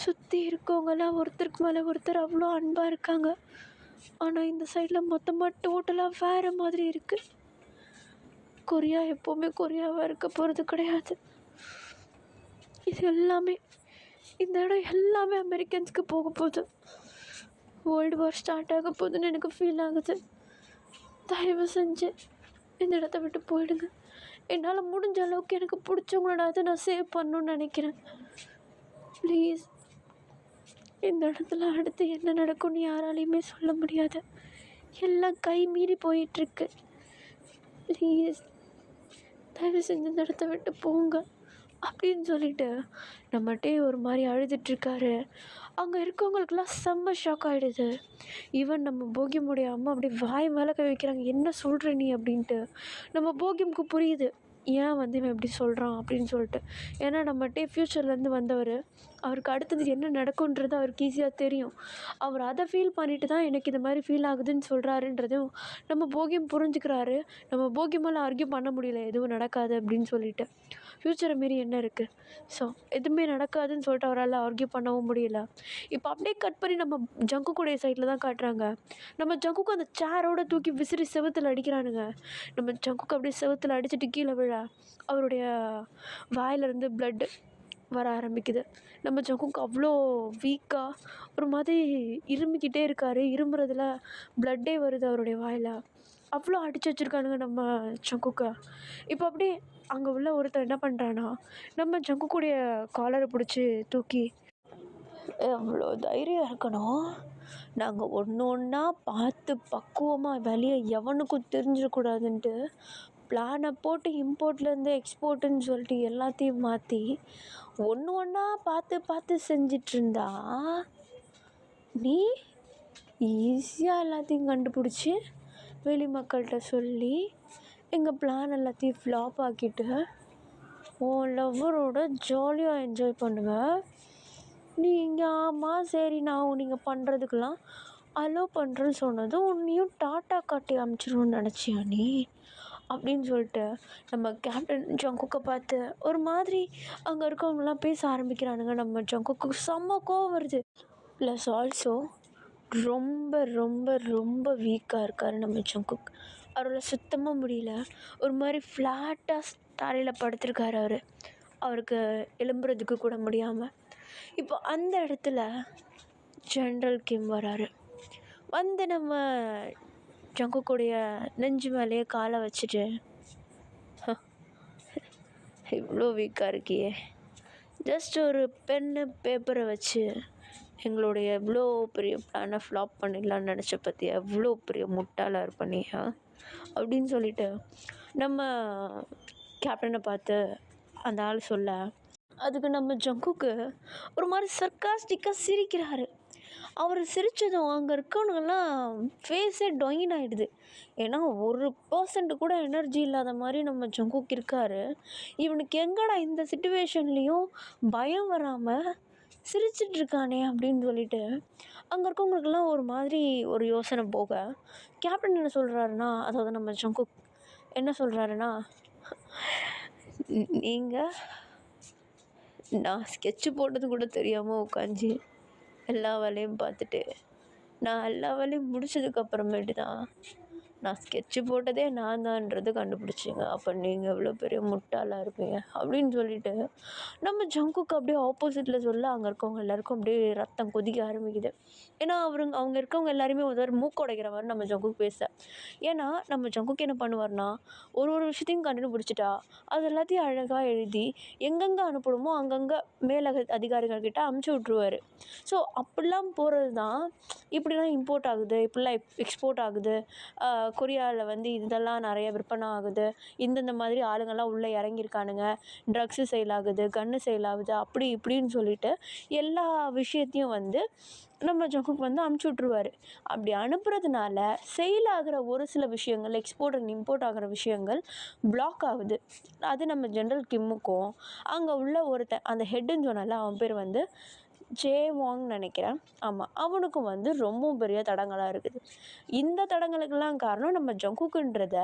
சுற்றி இருக்கவங்களாம் ஒருத்தருக்கு மேலே ஒருத்தர் அவ்வளோ அன்பாக இருக்காங்க. ஆனால் இந்த சைடில் மொத்தமாக டோட்டலாக வேறு மாதிரி இருக்குது. கொரியா எப்போவுமே கொரியாவாக இருக்க போகிறது கிடையாது. இது எல்லாமே, இந்த இடம் எல்லாமே அமெரிக்கன்ஸ்க்கு போக போகுது. வேர்ல்டு வார் ஸ்டார்ட் ஆக போகுதுன்னு எனக்கு ஃபீல் ஆகுது. தயவு செஞ்சு இந்த இடத்த விட்டு போயிடுங்க. என்னால் முடிஞ்ச அளவுக்கு எனக்கு பிடிச்சவங்களோட நான் சேவ் பண்ணணுன்னு நினைக்கிறேன். ப்ளீஸ். இந்த இடத்துல அடுத்து என்ன நடக்கும்னு யாராலையுமே சொல்ல முடியாது. எல்லாம் கை மீறி போயிட்டுருக்கு. ப்ளீஸ் தயவு செஞ்சு இந்த இடத்த விட்டு போங்க அப்படின்னு சொல்லிட்டு நம்மகிட்டே ஒரு மாதிரி அழுதுட்ருக்காரு. அங்கே இருக்கவங்களுக்கெல்லாம் செம்ம ஷாக் ஆகிடுது. ஈவன் நம்ம போகியமுடைய அம்மா அப்படி வாய் மேலே கை வைக்கிறாங்க, என்ன சொல்கிற நீ அப்படின்ட்டு. நம்ம போகியமுக்கு புரியுது ஏன் வந்து இவன் இப்படி சொல்கிறான் அப்படின்னு சொல்லிட்டு. ஏன்னா நம்மகிட்டே ஃப்யூச்சர்லேருந்து வந்தவர், அவருக்கு அடுத்தது என்ன நடக்குன்றது அவருக்கு ஈஸியாக தெரியும். அவர் அதை ஃபீல் பண்ணிட்டு தான் எனக்கு இது மாதிரி ஃபீல் ஆகுதுன்னு சொல்கிறாருன்றதும் நம்ம போகியம் புரிஞ்சுக்கிறாரு. நம்ம போகியமால் ஆர்கியூ பண்ண முடியல, எதுவும் நடக்காது அப்படின்னு சொல்லிட்டு. ஃப்யூச்சரை மாரி என்ன இருக்குது? ஸோ எதுவுமே நடக்காதுன்னு சொல்லிட்டு அவரால் ஆர்கியூ பண்ணவும் முடியல. இப்போ அப்படியே கட் பண்ணி நம்ம ஜங்குக்குடைய சைடில் தான் காட்டுறாங்க. நம்ம ஜங்குக்கு அந்த சேரோட தூக்கி விசிறி செவுத்தில் அடிக்கிறானுங்க. நம்ம ஜங்குக்கு அப்படியே செவுத்தில் அடிச்சுட்டு கீழே விழ அவருடைய வாயிலிருந்து ப்ளட்டு வர ஆரம்பிக்குது. நம்ம ஜங்குக்கு அவ்வளோ வீக்காக ஒரு மாதிரி இருமிக்கிட்டே இருக்கார். இருமுறதுல ப்ளட்டே வருது அவருடைய வாயில். அவ்வளோ அடித்து வச்சுருக்கானுங்க நம்ம ஜங்குக்கை. இப்போ அப்படியே அங்கே உள்ள ஒருத்தர் என்ன பண்ணுறான்னா, நம்ம ஜங்குக்குடைய காலரை பிடிச்சி தூக்கி, எவ்வளோ தைரியம் இருக்கணும், நாங்கள் ஒன்று ஒன்றா பார்த்து பக்குவமாக வெளியே எவனுக்கும் தெரிஞ்சிடக்கூடாதுன்ட்டு பிளானை போட்டு இம்போர்ட்லேருந்து எக்ஸ்போர்ட்டுன்னு சொல்லிட்டு எல்லாத்தையும் மாற்றி ஒன்று ஒன்றா பார்த்து பார்த்து செஞ்சிட்ருந்தா நீ ஈஸியாக எல்லாத்தையும் கண்டுபிடிச்சி வெளி மக்கள்கிட்ட சொல்லி எங்கள் பிளான் எல்லாத்தையும் ஃப்ளாப் ஆக்கிட்டு உன் லவ்வரோட ஜாலியாக என்ஜாய் பண்ணுவேன். நீ இங்கே ஆமாம் சரி நான் நீங்கள் பண்ணுறதுக்கெல்லாம் அலோவ் பண்ணுறேன்னு சொன்னதும் உன்னையும் டாட்டா காட்டி அமுச்சிடுவோன்னு நினச்சியா நீ அப்படின்னு சொல்லிட்டு நம்ம கேப்டன் ஜங்குக்கை பார்த்து ஒரு மாதிரி அங்கே இருக்கவங்களாம் பேச ஆரம்பிக்கிறானுங்க. நம்ம ஜங்குக்கு செம்ம கோவம் வருது. ப்ளஸ் ஆல்சோ ரொம்ப ரொம்ப ரொம்ப வீக்காக இருக்கார் நம்ம ஜங்குக். அவரால் சுத்தமாக முடியல. ஒரு மாதிரி ஃப்ளாட்டாக தரையில் படுத்திருக்காரு. அவருக்கு எழும்புறதுக்கு கூட முடியாமல். இப்போ அந்த இடத்துல ஜென்ரல் கிம் வராரு. வந்து நம்ம ஜங்குக்குடைய நெஞ்சு மேலேயே காலை வச்சுட்டு, இவ்வளோ வீக்காக இருக்கியே, ஜஸ்ட் ஒரு பென்னு பேப்பரை வச்சு எங்களுடைய எவ்வளோ பெரிய பிளானை ஃப்ளாப் பண்ணிடலான்னு நினச்ச பற்றி எவ்வளோ பெரிய முட்டாளாக இருப்பனியா அப்படின்னு சொல்லிட்டு நம்ம கேப்டனை பார்த்து அந்த ஆள் சொல்ல, அதுக்கு நம்ம ஜங்குக்கு ஒரு மாதிரி சர்க்காஸ்டிக்காக சிரிக்கிறாரு. அவர் சிரித்ததும் அங்கே இருக்கவனுங்கெல்லாம் ஃபேஸே டொயின் ஆகிடுது. ஏன்னா 1% கூட எனர்ஜி இல்லாத மாதிரி நம்ம ஜங்குக் இருக்கார். இவனுக்கு எங்கடா இந்த சிச்சுவேஷன்லேயும் பயம் வராமல் சிரிச்சிட்ருக்கானே அப்படின்னு சொல்லிட்டு அங்கே இருக்கவங்களுக்கெல்லாம் ஒரு மாதிரி ஒரு யோசனை போக, கேப்டன் என்ன சொல்கிறாருன்னா, அதாவது நம்ம ஜங்குக் என்ன சொல்கிறாருன்னா, நீங்கள் நான் ஸ்கெட்சு போட்டது கூட தெரியாமல் உட்காந்து எல்லா வேலையும் பார்த்துட்டு, நான் எல்லா வேலையும் முடிச்சதுக்கப்புறமேட்டு தான் நான் ஸ்கெட்சு போட்டதே நான் தான்ன்றதை கண்டுபிடிச்சிங்க. அப்போ நீங்கள் எவ்வளோ பெரிய முட்டாளாக இருப்பீங்க அப்படின்னு சொல்லிட்டு நம்ம ஜங்குக்கு அப்படியே ஆப்போசிட்டில் சொல்ல அங்கே இருக்கவங்க எல்லாருக்கும் அப்படியே ரத்தம் கொதிக்க ஆரம்பிக்குது. ஏன்னா அவங்க இருக்கவங்க எல்லாருமே ஒரு மூக்கு உடைக்கிற மாதிரி நம்ம ஜங்குக்கு பேச. ஏன்னா நம்ம ஜங்குக்கு என்ன பண்ணுவார்னா, ஒரு விஷயத்தையும் கண்டுபிடிச்சிட்டா அது எல்லாத்தையும் அழகாக எழுதி எங்கெங்கே அனுப்பணுமோ அங்கங்கே அதிகாரிகள் கிட்ட அமுச்சு விட்ருவார். ஸோ அப்படிலாம் போகிறது தான் இப்படிலாம் இம்போர்ட் ஆகுது, இப்படிலாம் எக்ஸ்போர்ட் ஆகுது, கொரியாவில் வந்து இதெல்லாம் நிறைய விற்பனை ஆகுது, இந்தந்த மாதிரி ஆளுங்கள்லாம் உள்ளே இறங்கியிருக்கானுங்க, ட்ரக்ஸு சேல் ஆகுது, கன்று சேல் ஆகுது, அப்படி இப்படின்னு சொல்லிட்டு எல்லா விஷயத்தையும் வந்து நம்ம ஜங்குக் வந்து அமுச்சு விட்ருவார். அப்படி அனுப்புறதுனால சேல் ஆகிற ஒரு சில விஷயங்கள், எக்ஸ்போர்ட் அண்ட் இம்போர்ட் ஆகிற விஷயங்கள் பிளாக் ஆகுது. அது நம்ம ஜென்ரல் கிம்முக்கும் அங்கே உள்ள அந்த ஹெட்டுன்னு சொன்னால அவன் பேர் வந்து ஜேவாங் நினைக்கிறேன். ஆமாம், அவனுக்கும் வந்து ரொம்ப பெரிய தடங்களாக இருக்குது. இந்த தடங்களுக்கெல்லாம் காரணம் நம்ம ஜங்குக்குன்றத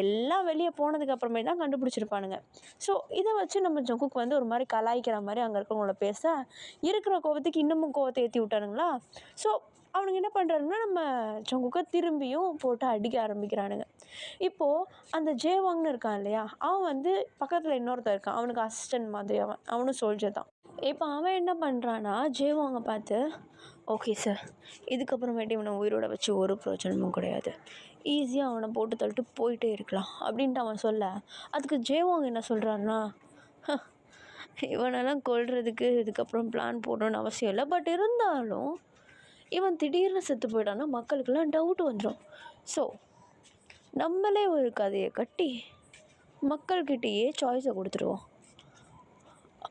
எல்லாம் வெளியே போனதுக்கு அப்புறமே தான் கண்டுபிடிச்சிருப்பானுங்க. ஸோ இதை வச்சு நம்ம ஜங்குக்கு வந்து ஒரு மாதிரி கலாய்க்கிற மாதிரி அங்கே இருக்கவங்கள பேச, இருக்கிற கோவத்துக்கு இன்னமும் கோவத்தை ஏற்றி விட்டானுங்களா. ஸோ அவனுங்க என்ன பண்ணுறானுங்கன்னா, நம்ம ஜங்குக்கை திரும்பியும் போட்டு அடிக்க ஆரம்பிக்கிறானுங்க. இப்போது அந்த ஜேவாங்னு இருக்கான் இல்லையா, அவன் வந்து பக்கத்தில் இன்னொருத்தன் இருக்கான், அவனுக்கு அசிஸ்டன்ட் மாதிரி, அவனும் சோல்ஜர் தான். இப்போ அவன் என்ன பண்ணுறான்னா, ஜேவாங்கை பார்த்து, ஓகே சார், இதுக்கப்புறமேட்டு இவனை உயிரோட வச்சு ஒரு பிரயோஜனமும் கிடையாது, ஈஸியாக அவனை போட்டு தள்ளிட்டு போயிட்டே இருக்கலாம் அப்படின்ட்டு அவன் சொல்ல, அதுக்கு ஜேவாங் என்ன சொல்கிறாருன்னா, இவனெல்லாம் கொல்றதுக்கு இதுக்கப்புறம் பிளான் போடணும்னு அவசியம் இல்லை, பட் இருந்தாலும் இவன் திடீர்னு செத்து போயிட்டான்னா மக்களுக்கெல்லாம் டவுட் வந்துடும். ஸோ நம்மளே ஒரு கதையை கட்டி மக்கள்கிட்டயே சாய்ஸை கொடுத்துருவோம்.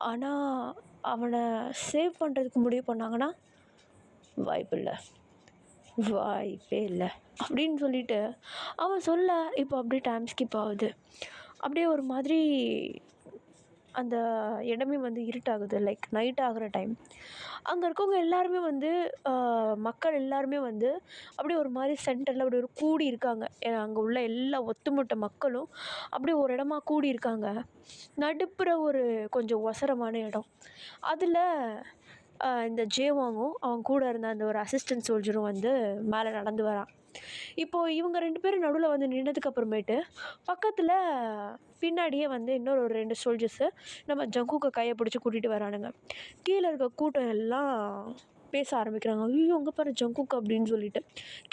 ஆனால் அவனை சேவ் பண்ணுறதுக்கு முடிவு பண்ணாங்கன்னா வாய்ப்பே இல்லை அப்படின்னு சொல்லிட்டு அவன் சொல்ல, இப்போ அப்படியே டைம் ஸ்கிப் ஆகுது. அப்படியே ஒரு மாதிரி அந்த இடமே வந்து இருட்டாகுது, லைக் நைட் ஆகிற டைம். அங்கே இருக்கவங்க எல்லாருமே வந்து மக்கள் எல்லாருமே வந்து அப்படியே ஒரு மாதிரி சென்டரில் அப்படி ஒரு கூடி இருக்காங்க. அங்கே உள்ள எல்லா ஒத்துமொட்ட மக்களும் அப்படியே ஒரு இடமா கூடி இருக்காங்க. நடுப்புற ஒரு கொஞ்சம் ஒசரமான இடம். அதில் இந்த ஜேவாங்கும் அவன் கூட இருந்த அந்த ஒரு அசிஸ்டன்ட் சோல்ஜரும் வந்து மேலே நடந்து வரான். இப்போது இவங்க 2 பேரும் நடுவில் வந்து நின்றதுக்கு அப்புறமேட்டு பக்கத்தில் பின்னாடியே வந்து இன்னொரு ஒரு 2 சோல்ஜர்ஸு நம்ம ஜங்குக்கை கையை பிடிச்சி கூட்டிகிட்டு வரானுங்க. கீழே இருக்க கூட்டம் எல்லாம் பேச ஆரம்பிக்கிறாங்க, ஐயோ அங்கே பாரு ஜங்குக் அப்படின்னு சொல்லிட்டு,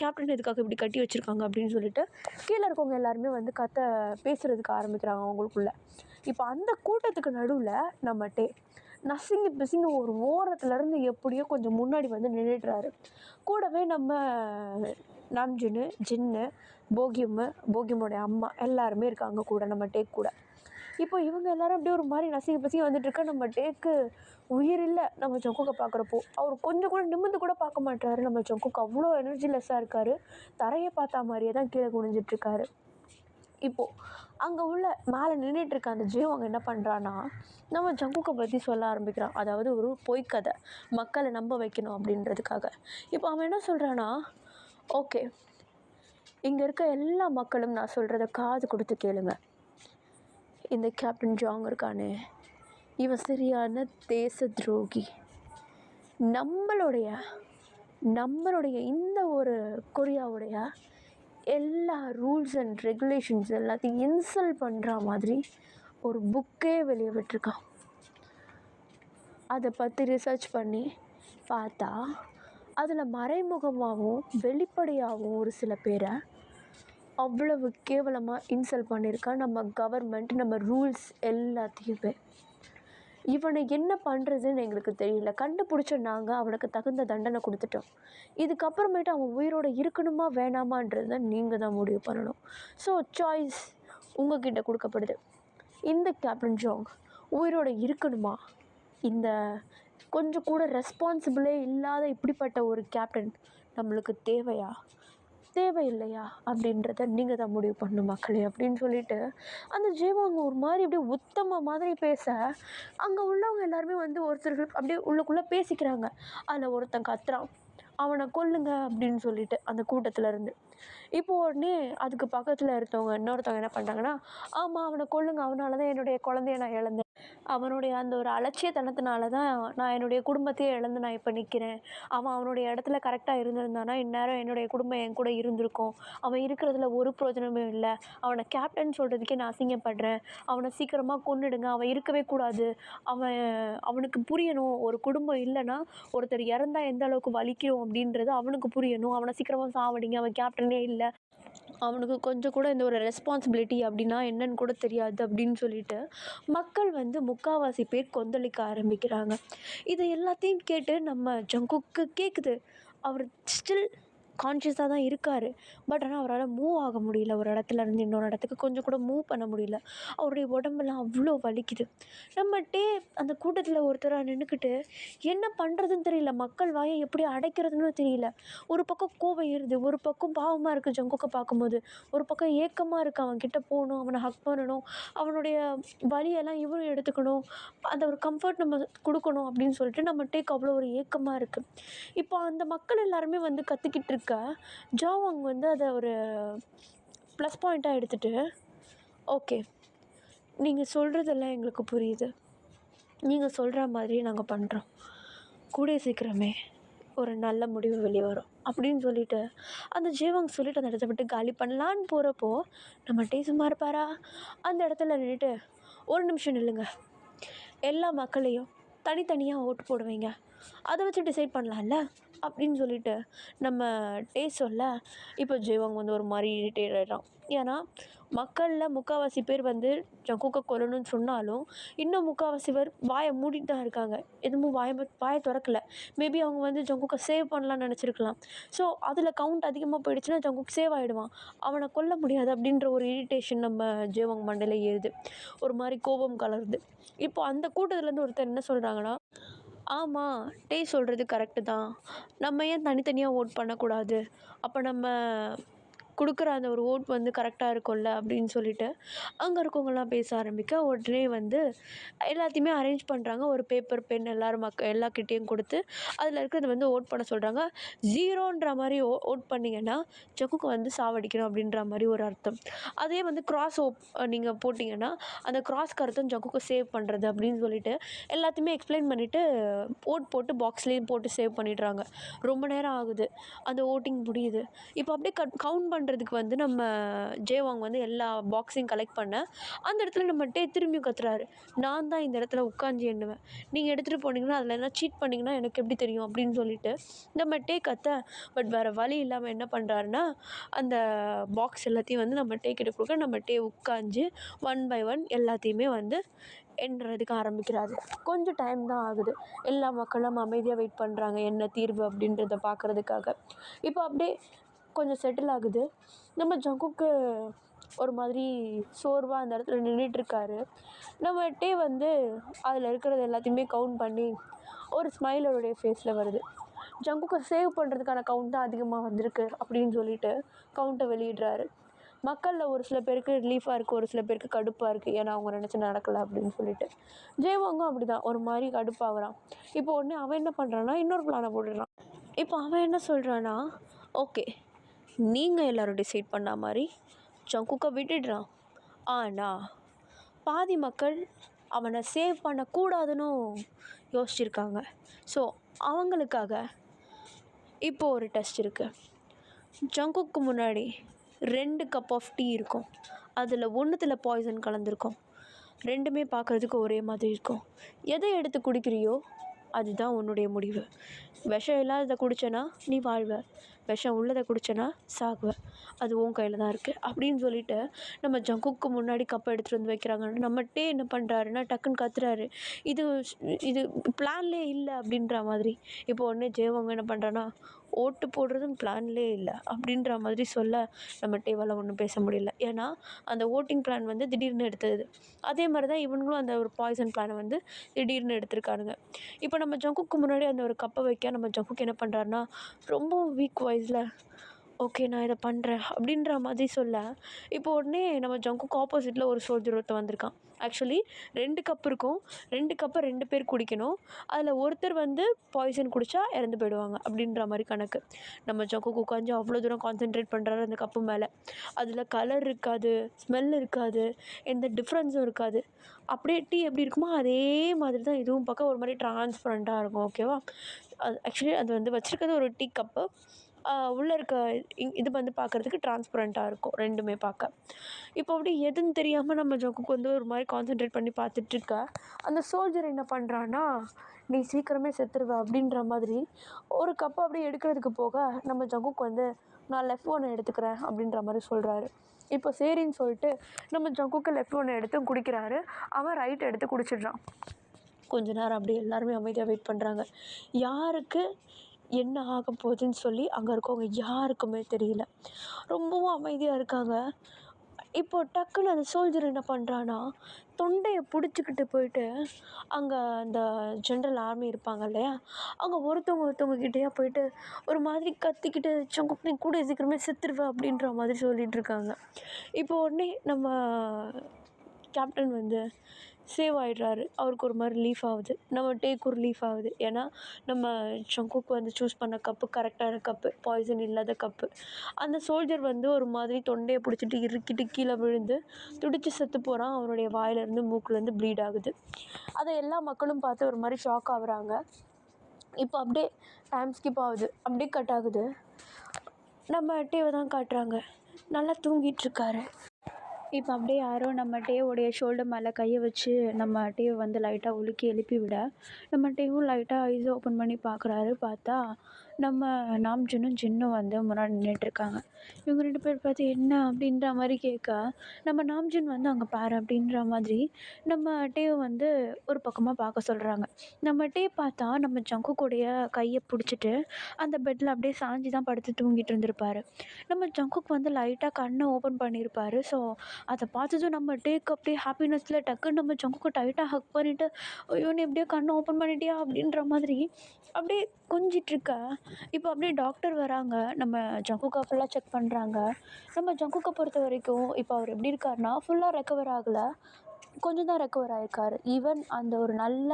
கேப்டன் எதுக்காக இப்படி கட்டி வச்சுருக்காங்க அப்படின்னு சொல்லிட்டு கீழே இருக்கவங்க எல்லாருமே வந்து பேசுகிறதுக்கு ஆரம்பிக்கிறாங்க அவங்களுக்குள்ள. இப்போ அந்த கூட்டத்துக்கு நடுவில் நம்ம நசுங்கி பிசுங்கி ஒரு ஓரத்துலேருந்து எப்படியோ கொஞ்சம் முன்னாடி வந்து நின்றுடுறாரு. கூடவே நம்ம ஜின்னு, போகியமோடைய அம்மா எல்லாருமே இருக்காங்க கூட நம்ம கூட. இப்போ இவங்க எல்லாரும் அப்படியே ஒரு மாதிரி நசுங்கி பிசுங்கி வந்துட்டுருக்க, நம்ம உயிர் இல்லை நம்ம ஜங்குக்கை பார்க்குறப்போ. அவர் கொஞ்சம் கூட நிமிர்ந்து கூட பார்க்க மாட்டாரு. நம்ம ஜங்குக் அவ்வளோ எனர்ஜிலெஸ்ஸாக இருக்கார். தரையை பார்த்தா மாதிரியே தான் கீழே குனிஞ்சிட்ருக்காரு. இப்போது அங்கே உள்ள மேலே நின்றுட்டுருக்க அந்த ஜேவாங் என்ன பண்ணுறான்னா, நம்ம ஜங்குக்கை பற்றி சொல்ல ஆரம்பிக்கிறான். அதாவது ஒரு பொய்க்கதை, மக்களை நம்ப வைக்கணும் அப்படின்றதுக்காக. இப்போ அவன் என்ன சொல்கிறான்னா, ஓகே, இங்கே இருக்க எல்லா மக்களும் நான் சொல்கிறத காது கொடுத்து கேளுங்க. இந்த கேப்டன் ஜாங் இருக்கானே, இவன் சரியான தேச துரோகி. நம்மளுடைய இந்த ஒரு கொரியாவுடைய எல்லா ரூல்ஸ் அண்ட் ரெகுலேஷன்ஸ் எல்லாத்தையும் இன்சல்ட் பண்ணுற மாதிரி ஒரு புக்கே வெளியே விட்டுருக்கான். அதை பற்றி ரிசர்ச் பண்ணி பார்த்தா அதில் மறைமுகமாகவும் வெளிப்படையாகவும் ஒரு சில பேரை அவ்வளவு கேவலமாக இன்சல்ட் பண்ணியிருக்கான் நம்ம கவர்மெண்ட், நம்ம ரூல்ஸ் எல்லாத்தையுமே. இவனை என்ன பண்ணுறதுன்னு எங்களுக்கு தெரியல. கண்டுபிடிச்ச நாங்கள் அவனுக்கு தகுந்த தண்டனை கொடுத்துட்டோம். இதுக்கப்புறமேட்டு அவன் உயிரோடு இருக்கணுமா வேணாமான்றதை நீங்கள் தான் முடிவு பண்ணணும். ஸோ சாய்ஸ் உங்ககிட்ட கொடுக்கப்படுது. இந்த கேப்டன் ஜாங் உயிரோடு இருக்கணுமா, இந்த கொஞ்சம் கூட ரெஸ்பான்சிபிளே இல்லாத இப்படிப்பட்ட ஒரு கேப்டன் நம்மளுக்கு தேவையா, தேவையில்லையா அப்படின்றத நீங்கள் தான் முடிவு பண்ணணும் மக்களே அப்படின்னு சொல்லிட்டு அந்த ஜீவாங்க ஒரு மாதிரி அப்படியே உத்தம மாதிரி பேச, அங்கே உள்ளவங்க எல்லாருமே வந்து ஒருத்தர் அப்படியே உள்ளுக்குள்ளே பேசிக்கிறாங்க. அதில் ஒருத்தன் கத்துறான், அவனை கொல்லுங்க அப்படின்னு சொல்லிட்டு அந்த கூட்டத்தில் இருந்து. இப்போ உடனே அதுக்கு பக்கத்தில் இன்னொருத்தவங்க என்ன பண்ணுறாங்கன்னா, ஆமாம் அவனை கொல்லுங்க, அவனால தான் என்னுடைய குழந்தைய நான் இழந்தேன், அவனுடைய அந்த ஒரு அலட்சியத்தனத்தினால தான் நான் என்னுடைய குடும்பத்தையே இழந்து நான் இப்போ நிற்கிறேன். அவனுடைய இடத்துல கரெக்டாக இருந்திருந்தானா இந்நேரம் என்னுடைய குடும்பம் என் கூட இருந்திருக்கும். அவன் இருக்கிறதுல ஒரு பிரயோஜனமும் இல்லை. அவனை கேப்டன் சொல்கிறதுக்கே நான் அசிங்கப்படுறேன். அவனை சீக்கிரமாக கொன்னுடுங்க, அவன் இருக்கவே கூடாது. அவனுக்கு புரியணும், ஒரு குடும்பம் இல்லைன்னா ஒருத்தர் இறந்தா எந்த அளவுக்கு வலிக்கும் அப்படின்றது அவனுக்கு புரியணும். அவனை சீக்கிரமாக சாவடிங்க, அவன் கேப்டனே இல்லை, அவனுக்கு கொஞ்சம் கூட இந்த ஒரு ரெஸ்பான்சிபிலிட்டி அப்படின்னா என்னன்னு கூட தெரியாது அப்படின்னு சொல்லிட்டு மக்கள் வந்து முக்கால்வாசி பேர் கொந்தளிக்க ஆரம்பிக்கிறாங்க. இது எல்லாத்தையும் கேட்டு நம்ம ஜங்குக்கு கேட்குது. அவர் ஸ்டில் கான்ஷியஸாக தான் இருக்கார். பட் ஆனால் அவரால் மூவ் ஆக முடியல. ஒரு இடத்துல இருந்து இன்னொரு இடத்துக்கு கொஞ்சம் கூட மூவ் பண்ண முடியல. அவருடைய உடம்பெல்லாம் அவ்வளோ வலிக்குது. நம்மகிட்டே அந்த கூட்டத்தில் ஒருத்தராக நின்றுக்கிட்டு என்ன பண்ணுறதுன்னு தெரியல, மக்கள் வாயை எப்படி அடைக்கிறதுன்னு தெரியல. ஒரு பக்கம் கோவம் ஏறுது, ஒரு பக்கம் பாவமாக இருக்குது ஜங்குக்கை பார்க்கும்போது, ஒரு பக்கம் ஏக்கமாக இருக்குது, அவன்கிட்ட போகணும், அவனை ஹக் பண்ணணும், அவனுடைய வலியெல்லாம் இவரும் எடுத்துக்கணும், அந்த ஒரு கம்ஃபர்ட் நம்ம கொடுக்கணும் அப்படின்னு சொல்லிட்டு நம்மகிட்டேக்கு அவ்வளோ ஒரு ஏக்கமாக இருக்குது. இப்போ அந்த மக்கள் எல்லாருமே வந்து கத்திக்கிட்டு இருக்க, ஜாவாங் வந்து அதை ஒரு ப்ளஸ் பாயிண்ட்டாக எடுத்துகிட்டு, ஓகே நீங்கள் சொல்கிறதெல்லாம் எங்களுக்கு புரியுது, நீங்கள் சொல்கிற மாதிரியே நாங்கள் பண்ணுறோம், கூடிய சீக்கிரமே ஒரு நல்ல முடிவு வெளியே வரும் அப்படின்னு சொல்லிட்டு அந்த ஜீவாங் சொல்லிட்டு அந்த இடத்த விட்டு காலி பண்ணலான்னு போகிறப்போ நம்ம சும்மா இருப்பாரா, அந்த இடத்துல நின்றுட்டு ஒரு நிமிஷம் நில்லுங்க, எல்லா மக்களையும் தனித்தனியாக ஓட்டு போடுவீங்க, அதை வச்சு டிசைட் பண்ணலாம்ல அப்படின்னு சொல்லிட்டு நம்ம சொல்ல, இப்போ ஜீவாங் வந்து ஒரு மாதிரி இரிட்டேட் ஆகிட்டான். ஏன்னா மக்களில் முக்கால்வாசி பேர் வந்து ஜங்குக்கை கொல்லணும்னு சொன்னாலும் இன்னும் முக்கால்வாசி பேர் வாயை மூடிட்டு தான் இருக்காங்க, எதுவும் வாயை திறக்கல. மேபி அவங்க வந்து ஜங்குக்கை சேவ் பண்ணலான்னு நினச்சிருக்கலாம். ஸோ அதில் கவுண்ட் அதிகமாக போயிடுச்சுன்னா ஜங்குக் சேவ் ஆகிடுவான், அவனை கொல்ல முடியாது அப்படின்ற ஒரு இரிட்டேஷன் நம்ம ஜீவாங் மண்டையில் ஏறுது, ஒரு மாதிரி கோபம் கலருது. இப்போ அந்த கூட்டத்துலேருந்து ஒருத்தர் என்ன சொல்கிறாங்கன்னா, ஆமாம் சொல்கிறது கரெக்டு தான், நம்ம ஏன் தனித்தனியாக ஓட் பண்ணக்கூடாது, அப்போ நம்ம கொடுக்குற அந்த ஒரு ஓட் வந்து கரெக்டாக இருக்கும்ல அப்படின்னு சொல்லிட்டு அங்கே இருக்கவங்கலாம் பேச ஆரம்பிக்க, உடனே வந்து எல்லாத்தையுமே அரேஞ்ச் பண்ணுறாங்க. ஒரு பேப்பர் பென் எல்லாக்கிட்டேயும் கொடுத்து அதில் இருக்கிறது வந்து ஓட் பண்ண சொல்கிறாங்க. 0ன்ற மாதிரி ஓட் பண்ணிங்கன்னா ஜங்குக்கு வந்து சாவடிக்கணும் அப்படின்ற மாதிரி ஒரு அர்த்தம். அதே வந்து கிராஸ் நீங்கள் போட்டிங்கன்னா அந்த கிராஸ்க்கு அர்த்தம் ஜங்குக்கு சேவ் பண்ணுறது அப்படின்னு சொல்லிட்டு எல்லாத்தையுமே எக்ஸ்பிளைன் பண்ணிவிட்டு ஓட் போட்டு பாக்ஸ்லேயும் போட்டு சேவ் பண்ணிடுறாங்க. ரொம்ப நேரம் ஆகுது, அந்த ஓட்டிங் முடியுது. இப்போ அப்படியே கவுண்ட் பண்ணுறதுக்கு வந்து நம்ம ஜேவாங் வந்து எல்லா பாக்ஸையும் கலெக்ட் பண்ண, அந்த இடத்துல நம்ம திரும்பி கத்துறாரு, நான் தான் இந்த இடத்துல உட்காந்து எண்ணுவேன், நீங்கள் எடுத்துகிட்டு போனீங்கன்னா அதில் என்ன சீட் பண்ணிங்கன்னா எனக்கு எப்படி தெரியும் அப்படின்னு சொல்லிட்டு நம்ம கத்த. பட் வேறு வழி இல்லாமல் என்ன பண்ணுறாருன்னா அந்த பாக்ஸ் எல்லாத்தையும் வந்து நம்ம கிட்ட கொடுக்க, நம்ம உட்காந்து 1 by 1 எல்லாத்தையுமே வந்து எண்ணுறதுக்கு ஆரம்பிக்கிறாரு. கொஞ்சம் டைம் தான் ஆகுது. எல்லா மக்களும் அமைதியாக வெயிட் பண்ணுறாங்க என்ன தீர்வு அப்படின்றத பார்க்குறதுக்காக. இப்போ அப்படியே கொஞ்சம் செட்டில் ஆகுது. நம்ம ஜங்குக்கு ஒரு மாதிரி சோர்வாக அந்த இடத்துல நின்றுட்டுருக்காரு. நம்ம வந்து அதில் இருக்கிறது எல்லாத்தையுமே கவுண்ட் பண்ணி ஒரு ஸ்மைல் அவருடைய ஃபேஸில் வருது. ஜங்குக்கை சேவ் பண்ணுறதுக்கான கவுண்ட் தான் அதிகமாக வந்திருக்கு அப்படின்னு சொல்லிட்டு கவுண்ட்டை வெளியிடுறாரு. மக்களில் ஒரு சில பேருக்கு ரிலீஃபாக இருக்குது, ஒரு சில பேருக்கு கடுப்பாக இருக்குது, ஏன்னா அவங்க நினச்சி நடக்கலை அப்படின்னு சொல்லிட்டு. ஜெயவாங்கும் அப்படி தான் ஒரு மாதிரி கடுப்பாகிறான். இப்போ உடனே அவன் என்ன பண்ணுறான்னா இன்னொரு பிளானை போட்டுடுறான். இப்போ அவன் என்ன சொல்கிறான்னா, ஓகே நீங்கள் எல்லோரும் டிசைட் பண்ண மாதிரி ஜங்குக்கை விட்டுடுறான், ஆனால் பாதி மக்கள் அவனை சேவ் பண்ணக்கூடாதுன்னு யோசிச்சுருக்காங்க. ஸோ அவங்களுக்காக இப்போது ஒரு டெஸ்ட் இருக்குது. ஜங்குக்கு முன்னாடி 2 கப் ஆஃப் டீ இருக்கும், அதில் ஒன்றுத்தில் பாய்சன் கலந்துருக்கும், ரெண்டுமே பார்க்குறதுக்கு ஒரே மாதிரி இருக்கும். எதை எடுத்து குடிக்கிறியோ அதுதான் உன்னுடைய முடிவு. விஷம் இல்லாததை குடித்தனா நீ வாழ்வ, விஷம் உள்ளதை குடிச்சேன்னா சாகுவேன், அது உன் கையில் தான் இருக்குது அப்படின்னு சொல்லிட்டு நம்ம ஜங்குக்கு முன்னாடி கப்பை எடுத்துகிட்டு வந்து வைக்கிறாங்க. நம்ம டே என்ன பண்ணுறாருன்னா டக்குன்னு கத்துறாரு, இது இது பிளான்லேயே இல்லை அப்படின்ற மாதிரி. இப்போ உடனே ஜெயவங்க என்ன பண்ணுறான்னா, ஓட்டு போடுறதும் பிளான்லேயே இல்லை அப்படின்ற மாதிரி சொல்ல நம்ம டேவால் ஒன்றும் பேச முடியல. ஏன்னா அந்த ஓட்டிங் பிளான் வந்து திடீர்னு எடுத்தது. அதே மாதிரி தான் இவனுங்களும் அந்த ஒரு பாய்சன் பிளானை வந்து திடீர்னு எடுத்திருக்கானுங்க. இப்போ நம்ம ஜங்குக்கு முன்னாடி அந்த ஒரு கப்பை வைக்க நம்ம ஜங்குக்கு என்ன பண்ணுறாருன்னா, ரொம்ப வீக் வாய்ஸில் ஓகே நான் இதை பண்ணுறேன் அப்படின்ற மாதிரி சொல்ல, இப்போ உடனே நம்ம ஜங்குக்கு ஆப்போசிட்டில் ஒரு சோல்ஜர் ஒருத்தன் வந்திருக்கான். ஆக்சுவலி 2 கப் இருக்கும், 2 கப்பை 2 பேர் குடிக்கணும், அதில் ஒருத்தர் வந்து பாய்சன் குடித்தா இறந்து போயிடுவாங்க அப்படின்ற மாதிரி கணக்கு. நம்ம ஜங்குக்கு உட்காந்து அவ்வளோ தூரம் கான்சென்ட்ரேட் பண்ணுறாரு அந்த கப்பு மேலே. அதில் கலர் இருக்காது, ஸ்மெல் இருக்காது, எந்த டிஃப்ரென்ஸும் இருக்காது. அப்படியே டீ எப்படி இருக்குமோ அதே மாதிரி தான் இதுவும் பார்க்க ஒரு மாதிரி ட்ரான்ஸ்பரண்ட்டாக இருக்கும். ஓகேவா? அது ஆக்சுவலி அது வந்து வச்சுருக்கிறது ஒரு டீ கப்பு, உள்ளே இருக்க இது வந்து பார்க்குறதுக்கு ட்ரான்ஸ்பரண்ட்டாக இருக்கும் ரெண்டுமே பார்க்க. இப்போ அப்படி எதுன்னு தெரியாமல் நம்ம ஜங்குக்கு வந்து ஒரு மாதிரி கான்சென்ட்ரேட் பண்ணி பார்த்துட்ருக்க, அந்த சோல்ஜர் என்ன பண்ணுறான்னா, நீ சீக்கிரமே செத்துருவ அப்படின்ற மாதிரி ஒரு கப்பை அப்படியே எடுக்கிறதுக்கு போக, நம்ம ஜங்குக்கு வந்து நான் லெஃப்ட் ஒன்று எடுத்துக்கிறேன் அப்படின்ற மாதிரி சொல்கிறாரு. இப்போ சரின்னு சொல்லிட்டு நம்ம ஜங்குக்கு லெஃப்ட் ஒன்று எடுத்து குடிக்கிறாரு, அவன் ரைட் எடுத்து குடிச்சிடுறான். கொஞ்ச நேரம் அப்படியே எல்லாருமே அமைதியாக வெயிட் பண்ணுறாங்க. யாருக்கு என்ன ஆக போகுதுன்னு சொல்லி அங்கே இருக்கவங்க யாருக்குமே தெரியல. ரொம்பவும் அமைதியாக இருக்காங்க. இப்போ டக்குன்னு அந்த சோல்ஜர் என்ன பண்ணுறான்னா, தொண்டையை பிடிச்சிக்கிட்டு போயிட்டு அங்கே அந்த ஜென்ரல் ஆர்மி இருப்பாங்க இல்லையா, அவங்க ஒருத்தவங்க கிட்டேயா போயிட்டு ஒரு மாதிரி கத்திக்கிட்டு சங்குக்கு நீ கூட சீக்கிரமே செத்துருவ அப்படின்ற மாதிரி சொல்லிகிட்டு இருக்காங்க. இப்போ உடனே நம்ம கேப்டன் வந்து சேவ் ஆகிடுறாரு. அவருக்கு ஒரு மாதிரி ரிலீஃப் ஆகுது, நம்ம டேக்கு ஒரு ரிலீஃப் ஆகுது. ஏன்னா நம்ம ஜங்குக்கு வந்து சூஸ் பண்ண கப்பு கரெக்டான கப்பு, பாய்சன் இல்லாத கப்பு. அந்த சோல்ஜர் வந்து ஒரு மாதிரி தொண்டையை பிடிச்சிட்டு இறுக்கிட்டு கீழே விழுந்து துடிச்சு செத்து போகிறான். அவனுடைய வாயிலேருந்து மூக்குலேருந்து ப்ளீட் ஆகுது. அதை எல்லா மக்களும் பார்த்து ஒரு மாதிரி ஷாக் ஆகுறாங்க. இப்போ அப்படியே டைம் ஸ்கிப் ஆகுது, அப்படியே கட் ஆகுது. நம்ம டேவை தான் காட்டுறாங்க, நல்லா தூங்கிட்டுருக்காரு. இப்போ அப்படியே யாரோ நம்ம டேவோடைய ஷோல்டர் மேலே கையை வச்சு நம்ம டேவை வந்து லைட்டாக உலுக்கி எழுப்பி விட, நம்ம டேவும் லைட்டாக ஐஸ் ஓப்பன் பண்ணி பார்க்குறாரு. பார்த்தா நம்ம நாம்ஜுனும் ஜின்னும் வந்து முன்னாடி நின்றுட்டுருக்காங்க. இவங்க 2 பேர் பார்த்து என்ன அப்படின்ற மாதிரி கேட்க, நம்ம நாம்ஜுன் வந்து அங்கே பாரு அப்படின்ற மாதிரி நம்ம டேவை வந்து ஒரு பக்கமாக பார்க்க சொல்கிறாங்க. நம்ம டே பார்த்தா நம்ம ஜங்குக்குடைய கையை பிடிச்சிட்டு அந்த பெட்டில் அப்படியே சாஞ்சி தான் படுத்து தூங்கிட்டு இருந்திருப்பாரு. நம்ம ஜங்குக்கு வந்து லைட்டாக கண்ணை ஓப்பன் பண்ணியிருப்பாரு. ஸோ அதை பார்த்ததும் நம்ம டேக்கு அப்படியே ஹாப்பினஸில் டக்குன்னு நம்ம ஜங்குக்கு டைட்டாக ஹக் பண்ணிவிட்டு, ஐயோ நீ எப்படியோ கண்ணை ஓப்பன் பண்ணிட்டியா அப்படின்ற மாதிரி அப்படியே கொஞ்சிட்ருக்க. இப்போ அப்படியே டாக்டர் வராங்க, நம்ம ஜங்குக்கை ஃபுல்லாக செக் பண்ணுறாங்க. நம்ம ஜங்குக்கை பொறுத்த வரைக்கும் இப்போ அவர் எப்படி இருக்காருன்னா, ஃபுல்லாக ரெக்கவர் ஆகலை, கொஞ்சம் தான் ரெக்கவர் ஆகிருக்காரு. ஈவன் அந்த ஒரு நல்ல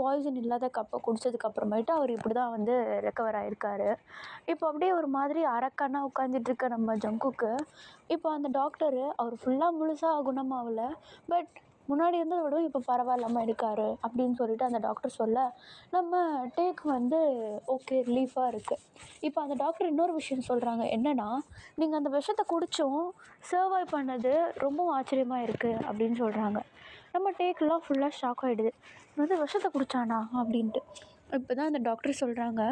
பாய்சன் இல்லாத கப்பை குடித்ததுக்கப்புறமேட்டு அவர் இப்படி தான் வந்து ரெக்கவர் ஆகிருக்காரு. இப்போ அப்படியே ஒரு மாதிரி அரக்கனாக உட்காந்துட்ருக்க நம்ம ஜங்குக்கு இப்போ அந்த டாக்டரு அவர் ஃபுல்லாக முழுசாக குணமாகல, பட் முன்னாடி இருந்ததை விட இப்போ பரவாயில்லாமல் இருக்கார் அப்படின்னு சொல்லிட்டு அந்த டாக்டர் சொல்ல, நம்ம டேக்கு வந்து ஓகே ரிலீஃபாக இருக்குது. இப்போ அந்த டாக்டர் இன்னொரு விஷயம் சொல்கிறாங்க, என்னென்னா நீங்கள் அந்த விஷத்தை குடித்தும் சர்வை பண்ணது ரொம்பவும் ஆச்சரியமாக இருக்குது அப்படின்னு சொல்கிறாங்க. நம்ம டேக்கெலாம் ஃபுல்லாக ஷாக் ஆகிடுது, வந்து விஷத்தை குடித்தானா அப்படின்ட்டு. இப்போ தான் அந்த டாக்டர் சொல்கிறாங்க,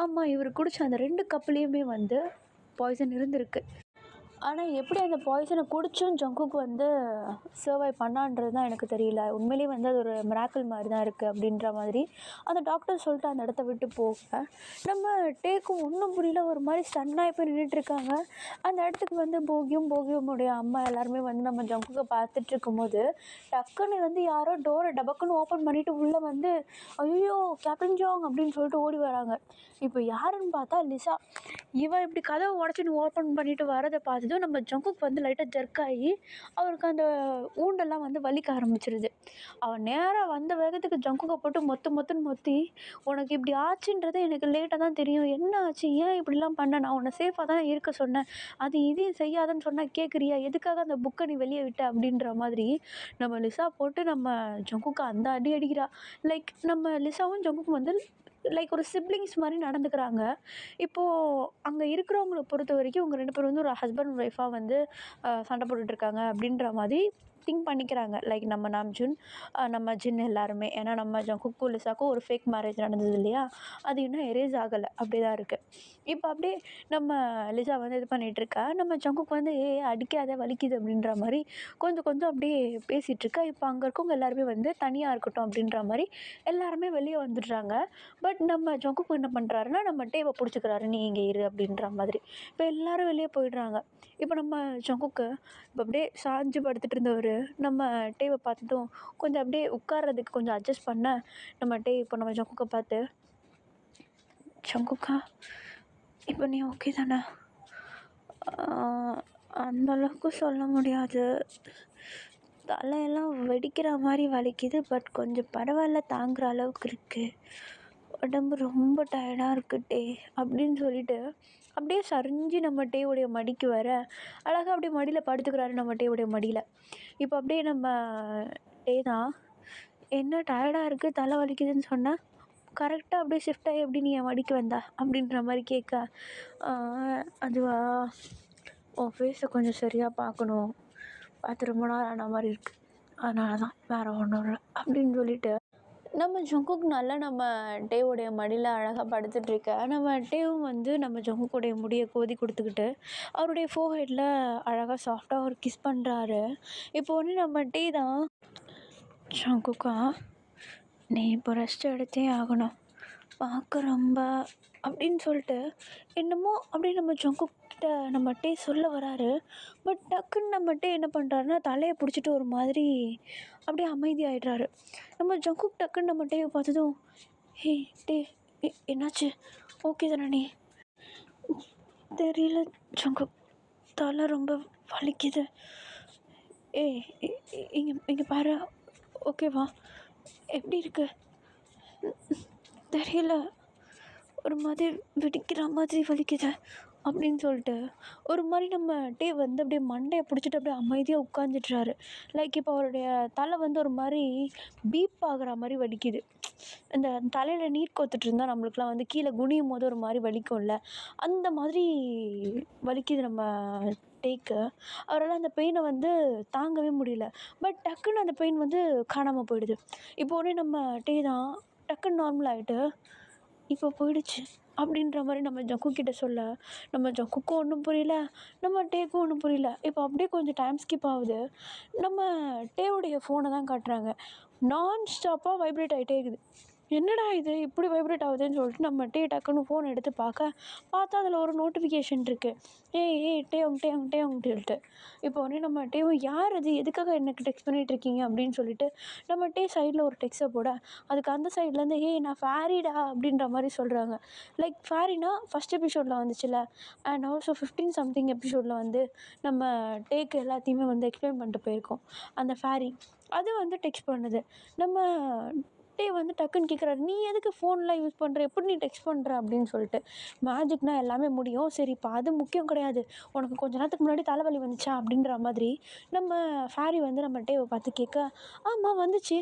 ஆமாம் இவர் குடித்த அந்த 2 கப்புலேயுமே வந்து பாய்சன் இருந்திருக்கு. ஆனால் எப்படி அந்த பாய்சனை குடிச்சும் ஜங்குக்கு வந்து சர்வை பண்ணான்றது தான் எனக்கு தெரியல. உண்மையிலேயே வந்து அது ஒரு மிராக்கிள் மாதிரி தான் இருக்குது அப்படின்ற மாதிரி அந்த டாக்டர் சொல்லிட்டு அந்த இடத்த விட்டு போக, நம்ம டேக்கும் ஒன்றும் புரியல, ஒரு மாதிரி ஸ்டன்னாகி போய் நின்றுட்டுருக்காங்க. அந்த இடத்துக்கு வந்து போகியமுடைய அம்மா எல்லாருமே வந்து நம்ம ஜங்குக்கை பார்த்துட்டு இருக்கும்போது டக்குன்னு வந்து யாரோ டோரை டபக்குன்னு ஓப்பன் பண்ணிவிட்டு உள்ளே வந்து ஐயோ கேப்டன் ஜாங் அப்படின்னு சொல்லிட்டு ஓடி வராங்க. இப்போ யாருன்னு பார்த்தா லிசா. இவன் இப்படி கதவை உடச்சிட்டு ஓப்பன் பண்ணிவிட்டு வரதை பார்த்ததும் நம்ம ஜங்குக்கு வந்து லைட்டாக ஜர்க் ஆகி அவருக்கு அந்த ஊண்டெல்லாம் வந்து வலிக்க ஆரம்பிச்சிருது. அவன் நேராக வந்த வேகத்துக்கு ஜங்குக்கை போட்டு மொத்துன்னு மொத்தி, உனக்கு இப்படி ஆச்சுன்றது எனக்கு லேட்டாக தான் தெரியும், என்ன ஆச்சு, ஏன் இப்படிலாம் பண்ண, நான் உன்னை சேஃபாக தான் இருக்க சொன்னேன், அது இதையும் செய்யாதன்னு சொன்னால் கேட்குறியா, எதுக்காக அந்த புக்கை நீ வெளியே விட்ட அப்படின்ற மாதிரி நம்ம லிசா போட்டு நம்ம ஜங்குக்கு அந்த அடி அடிக்கிறா. லைக் நம்ம லிசாவும் ஜங்குக்கும் வந்து லைக் ஒரு சிப்லிங்ஸ் மாதிரி நடந்துக்கிறாங்க. இப்போது அங்கே இருக்கிறவங்கள பொறுத்த வரைக்கும் இவங்க 2 பேரும் வந்து ஒரு ஹஸ்பண்ட் அண்ட் ஒய்ஃபாக வந்து சண்டை போட்டுட்ருக்காங்க அப்படின்ற மாதிரி திங்க் பண்ணிக்கிறாங்க. லைக் நம்ம நாம்ஜூன், நம்ம ஜின் எல்லாருமே. ஏன்னா நம்ம ஜங்குக்கும் லிசாக்கும் ஒரு ஃபேக் மேரேஜ் நடந்தது இல்லையா? அது இன்னும் எரேஸ் ஆகலை. அப்படியே தான் இருக்குது. இப்போ அப்படியே நம்ம லிசா வந்து இது பண்ணிகிட்ருக்கா. நம்ம ஜங்குக் வந்து அடிக்காத வலிக்குது அப்படின்ற மாதிரி கொஞ்சம் கொஞ்சம் அப்படியே பேசிகிட்ருக்கா. இப்போ அங்கே இருக்கவங்க எல்லாருமே வந்து தனியாக இருக்கட்டும் அப்படின்ற மாதிரி எல்லாருமே வெளியே வந்துடுறாங்க. பட் நம்ம ஜங்குக் என்ன பண்ணுறாருன்னா நம்ம டேவை பிடிச்சிக்கிறாரு, நீ இங்கே இரு அப்படின்ற மாதிரி. இப்போ எல்லோரும் வெளியே போயிடுறாங்க. இப்போ நம்ம ஜங்குக்கு இப்போ அப்படியே சாஞ்சு படுத்துட்டு இருந்தவர் நம்ம டேவை பார்த்ததும் கொஞ்சம் அப்படியே உட்கார்றதுக்கு கொஞ்சம் அட்ஜஸ்ட் பண்ண நம்ம டே இப்போ நம்ம ஜங்குக்கை பார்த்து, ஜங்குக்கா இப்போ நீ ஓகே தானே? அந்தளவுக்கு சொல்ல முடியாது, தலையெல்லாம் வெடிக்கிற மாதிரி வலிக்குது, பட் கொஞ்சம் பரவாயில்ல, தாங்குகிற அளவுக்கு இருக்குது, உடம்பு ரொம்ப டயர்டாக இருக்குட்டே அப்படின்னு சொல்லிட்டு அப்படியே சரிஞ்சு நம்ம டேவுடைய மடிக்கு வர அழகாக அப்படியே மடியில் படுத்துக்கிறாரு நம்ம டேவுடைய மடியில். இப்போ அப்படியே நம்ம டே தான், என்ன டயர்டாக இருக்குது, தலை வலிக்குதுன்னு சொன்னால் கரெக்டாக அப்படியே ஷிஃப்ட் ஆகி எப்படி நீ என் மடிக்கு வந்தா அப்படின்ற மாதிரி கேட்க, அதுவா உன் ஃபேஸை கொஞ்சம் சரியாக பார்க்கணும், பார்த்து ரொம்ப நாள் ஆன மாதிரி இருக்குது, அதனால தான், வேறு ஒன்றும் இல்லை அப்படின்னு சொல்லிட்டு நம்ம ஜங்குக் நல்லா நம்ம டேவுடைய மடியில் அழகாக படுத்துட்ருக்க நம்ம டேவும் வந்து நம்ம ஜங்குக்குடைய முடியை கோதி கொடுத்துக்கிட்டு அவருடைய ஃபோர்ஹெட்டில் அழகாக சாஃப்டாக ஒரு கிஸ் பண்ணுறாரு. இப்போ வந்து நம்ம டே தான், ஜங்குக்கா நீ இப்போ ரெஸ்ட் எடுத்தே ஆகணும், பார்க்க ரொம்ப அப்படின்னு சொல்லிட்டு என்னமோ அப்படியே நம்ம ஜங்குக்கிட்ட நம்ம டே சொல்ல வராரு. பட் டக்குன்னு நம்ம டே என்ன பண்ணுறாருன்னா தலையை பிடிச்சிட்டு ஒரு மாதிரி அப்படியே அமைதியாகிடுறாரு. நம்ம ஜங்குக் டக்குன்னு நம்ம டேவை பார்த்ததும், ஹே டே என்னாச்சு, ஓகே தானே நீ? தெரியல ஜங்குக், தலை ரொம்ப வலிக்குது. ஏய் இங்கே இங்கே பாரு, ஓகேவா, எப்படி இருக்கு? தெரியல, ஒரு மாதிரி வெடிக்கிற மாதிரி வலிக்குது அப்படின்னு சொல்லிட்டு ஒரு மாதிரி நம்ம டே வந்து அப்படியே மண்டையை பிடிச்சிட்டு அப்படியே அமைதியாக உட்காந்துட்றாரு. லைக் இப்போ அவருடைய தலை வந்து ஒரு மாதிரி பீப் ஆகிற மாதிரி வலிக்குது. இந்த தலையில் நீர் கோத்துட்டு இருந்தால் நம்மளுக்குலாம் வந்து கீழே குனியும் போது ஒரு மாதிரி வலிக்கும்ல, அந்த மாதிரி வலிக்குது நம்ம டேக்கு. அவரால் அந்த பெயினை வந்து தாங்கவே முடியல. பட் டக்குன்னு அந்த பெயின் வந்து காணாமல் போயிடுது. இப்போ உடனே நம்ம டே தான் டக்குன்னு நார்மல் ஆகிட்டு, இப்போ போயிடுச்சு அப்படின்ற மாதிரி நம்ம ஜங்குக்கிட்ட சொல்ல நம்ம ஜங்குக்கும் ஒன்றும் புரியல, நம்ம டேக்கும் ஒன்றும் புரியல. இப்போ அப்படியே கொஞ்சம் டைம் ஸ்கிப் ஆகுது. நம்ம டேவுடைய ஃபோனை தான் காட்டுறாங்க. நான் ஸ்டாப்பாக வைப்ரேட் ஆகிட்டே இருக்குது. என்னடா இது இப்படி வைப்ரேட் ஆகுதுன்னு சொல்லிட்டு நம்ம டக்குன்னு ஃபோன் எடுத்து பார்த்தா அதில் ஒரு நோட்டிஃபிகேஷன் இருக்குது. ஏய் டேவுன்னு சொல்லிட்டு இப்போ உடனே நம்ம டேவும் யார் அது, எதுக்காக எனக்கு டெக்ஸ்ட் பண்ணிகிட்ருக்கீங்க அப்படின்னு சொல்லிட்டு நம்ம சைடில் ஒரு டெக்ஸ்ட்டை போட அதுக்கு அந்த சைட்லேருந்து நான் ஃபேரிடா அப்படின்ற மாதிரி சொல்கிறாங்க. லைக் ஃபேரினா ஃபஸ்ட் எபிசோடில் வந்துச்சுல, அண்ட் ஆல்சோ 15 சம்திங் எபிசோடில் வந்து நம்ம டேக்கு எல்லாத்தையுமே வந்து எக்ஸ்பிளைன் பண்ணிட்டு போயிருக்கோம். அந்த ஃபேரி அது வந்து டெக்ஸ்ட் பண்ணுது. நம்ம டே வந்து டக்குன்னு கேட்குறாரு, நீ எதுக்கு ஃபோன்லாம் யூஸ் பண்ணுற, எப்படி நீ டெக்ஸ்ட் பண்ணுற அப்படின்னு சொல்லிட்டு. மேஜிக்னால் எல்லாமே முடியும், சரி இப்போ அது முக்கியம் கிடையாது, உனக்கு கொஞ்ச நேரத்துக்கு முன்னாடி தலைவலி வந்துச்சா அப்படின்ற மாதிரி நம்ம ஃபேரி வந்து நம்ம டேவை பார்த்து கேட்க, ஆமாம் வந்துச்சு,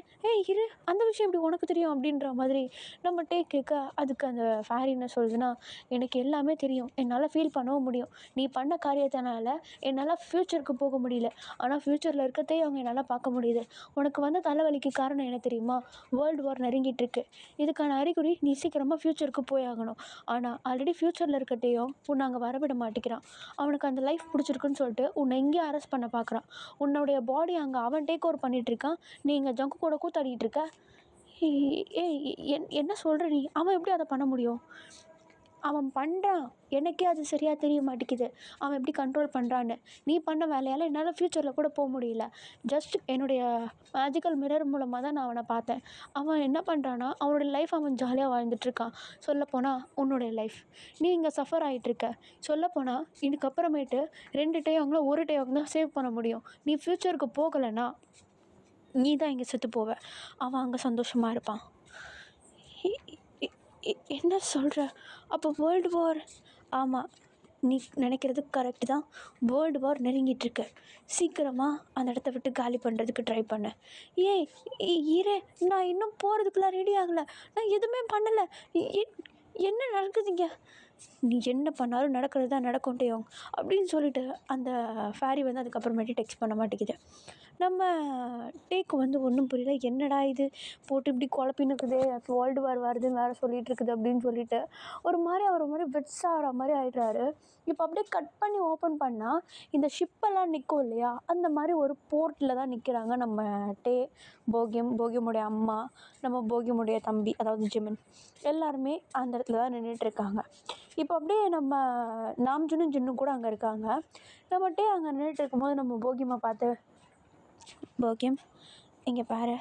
இரு அந்த விஷயம் எப்படி உனக்கு தெரியும் அப்படின்ற மாதிரி நம்ம டே கேட்க, அதுக்கு அந்த ஃபேரி என்ன சொல்லுதுன்னா, எனக்கு எல்லாமே தெரியும், என்னால் ஃபீல் பண்ணவும் முடியும், நீ பண்ண காரியத்தினால என்னால் ஃப்யூச்சருக்கு போக முடியல, ஆனால் ஃப்யூச்சரில் இருக்கதே அவங்க என்னால் பார்க்க முடியுது, உனக்கு வந்து தலைவலிக்கு காரணம் என்ன தெரியுமா, வேர்ல்டு வார் நெருங்கிட்டுருக்கு, இதுக்கான அறிகுறி நீ சீக்கிரமாக ஃப்யூச்சருக்கு போய் ஆகணும், ஆனால் ஆல்ரெடி ஃப்யூச்சரில் இருக்கட்டையும் உன்னை அங்கே வரவிட மாட்டேங்கிறான், அவனுக்கு அந்த லைஃப் பிடிச்சிருக்குன்னு சொல்லிட்டு உன்னை எங்கேயும் அரெஸ்ட் பண்ண பார்க்குறான், உன்னுடைய பாடி அங்கே அவன் டேக் ஓவர் பண்ணிகிட்ருக்கான், நீ இங்கே ஜங்கு கூட கூத்தாடிட்டு இருக்க, என்ன சொல்கிற நீ, அவன் எப்படி அதை பண்ண முடியும், அவன் பண்ணுறான், எனக்கே அது சரியாக தெரிய மாட்டேங்குது, அவன் எப்படி கண்ட்ரோல் பண்ணுறான்னு, நீ பண்ண வேலையால் என்னால் ஃப்யூச்சரில் கூட போக முடியல, ஜஸ்ட் என்னுடைய மேஜிக்கல் மிரர் மூலமாக தான் நான் அவனை பார்த்தேன், அவன் என்ன பண்ணுறான்னா அவனுடைய லைஃப் அவன் ஜாலியாக வாழ்ந்துட்டுருக்கான், சொல்லப்போனால் உன்னுடைய லைஃப் நீ இங்கே சஃபர் ஆகிட்டுருக்க, சொல்லப்போனால் இதுக்கப்புறமேட்டு 2 டேவாங்களோ 1 டேவாங்க தான் சேவ் பண்ண முடியும், நீ ஃப்யூச்சருக்கு போகலைன்னா நீ தான் இங்கே செத்து போவ, அவன் அங்கே சந்தோஷமாக இருப்பான். என்ன சொல்கிற, அப்போ வேர்ல்டு வார், ஆமாம் நீ நினைக்கிறது கரெக்டு தான். வேர்ல்டு வார் நெருங்கிட்டுருக்கு. சீக்கிரமாக அந்த இடத்த விட்டு காலி பண்ணுறதுக்கு ட்ரை பண்ணேன். ஏய் இரு, நான் இன்னும் போகிறதுக்குலாம் ரெடி ஆகலை, நான் எதுவுமே பண்ணலை. என்ன நடக்குதுங்க? நீ என்ன பண்ணாலும் நடக்கிறது தான் நடக்கும்ட்டேயும் அப்படின்னு சொல்லிட்டு அந்த ஃபேரி வந்து அதுக்கப்புறமேட்டு டெக்ஸ்ட் பண்ண மாட்டேங்குது. நம்ம டேக்கு வந்து ஒன்றும் புரியல. என்னடா இது போட்டு இப்படி குழப்பின்னு இருக்குது, வேர்ல்டு வார் வருதுன்னு வேறு சொல்லிகிட்டு இருக்குது அப்படின்னு சொல்லிட்டு ஒரு மாதிரி வெட்ஸ் ஆகிற மாதிரி ஆகிடுறாரு. இப்போ அப்படியே கட் பண்ணி ஓப்பன் பண்ணால் இந்த ஷிப்பெல்லாம் நிற்கும் இல்லையா, அந்த மாதிரி ஒரு போர்ட்டில் தான் நிற்கிறாங்க நம்ம டே, போகியமுடைய அம்மா, நம்ம போகியமுடைய தம்பி அதாவது ஜிமின் எல்லாருமே அந்த இடத்துல தான் நின்றுட்டுருக்காங்க. இப்போ அப்படியே நம்ம நாம்ஜுனும் ஜின்னும் கூட அங்கே இருக்காங்க. நம்ம டே அங்கே நின்றுட்டு இருக்கும்போது நம்ம போகியம்மா பார்த்து, போகியம் இங்கே பாரு,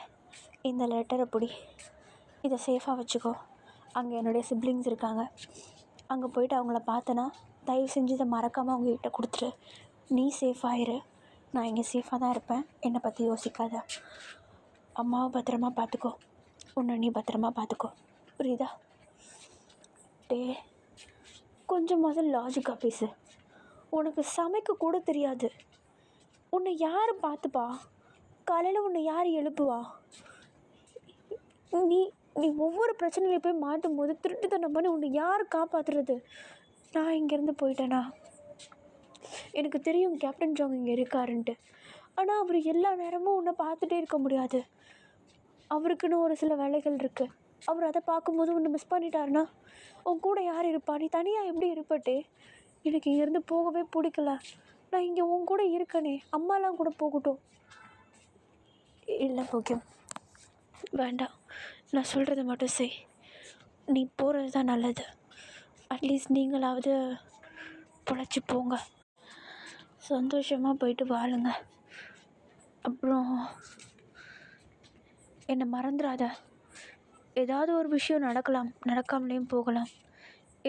இந்த லெட்டரை பிடி, இதை சேஃபாக வச்சுக்கோ. அங்கே என்னுடைய சிப்ளிங்ஸ் இருக்காங்க, அங்கே போய்ட்டு அவங்கள பார்த்தேன்னா தயவு செஞ்சு இதை மறக்காமல் அவங்ககிட்ட கொடுத்துரு. நீ சேஃபாகிரு, நான் இங்கே சேஃபாக தான் இருப்பேன், என்னை பற்றி யோசிக்காத. அம்மாவை பத்திரமா பார்த்துக்கோ, உன்னை நீ பத்திரமா பார்த்துக்கோ, புரியுதா? டே கொஞ்சம் முதல்ல லாஜிக்காக பேசு. உனக்கு சமைக்க கூட தெரியாது, உன்னை யார் பார்த்துப்பா? காலையில் உன்னை யார் எழுப்புவா? நீ நீ ஒவ்வொரு பிரச்சனையிலையும் போய் மாட்டும் போது திருட்டுத்தனம் பண்ணி உன்னை யார் காப்பாற்றுறது? நான் இங்கேருந்து போயிட்டேனா? எனக்கு தெரியும் கேப்டன் ஜாங் இங்கே இருக்காருன்ட்டு, ஆனால் அவர் எல்லா நேரமும் உன்னை பார்த்துட்டே இருக்க முடியாது. அவருக்குன்னு ஒரு சில வேலைகள் இருக்குது. அவர் அதை பார்க்கும்போது உன்னை மிஸ் பண்ணிட்டாருன்னா உன் கூட யார் இருப்பா? நீ தனியாக எப்படி இருப்பட்டே? எனக்கு இங்கேருந்து போகவே பிடிக்கல. நான் இங்கே உன் கூட இருக்கனே, அம்மாலாம் கூட போகட்டும். இல்லை போக்கியம், வேண்டாம், நான் சொல்கிறத மட்டும் செய். நீ போகிறது தான் நல்லது. அட்லீஸ்ட் நீங்களாவது பொழைச்சி போங்க, சந்தோஷமாக போயிட்டு வாழுங்க. அப்புறம் என்னை மறந்துடாத. ஏதாவது ஒரு விஷயம் நடக்கலாம், நடக்காமலேயும் போகலாம்.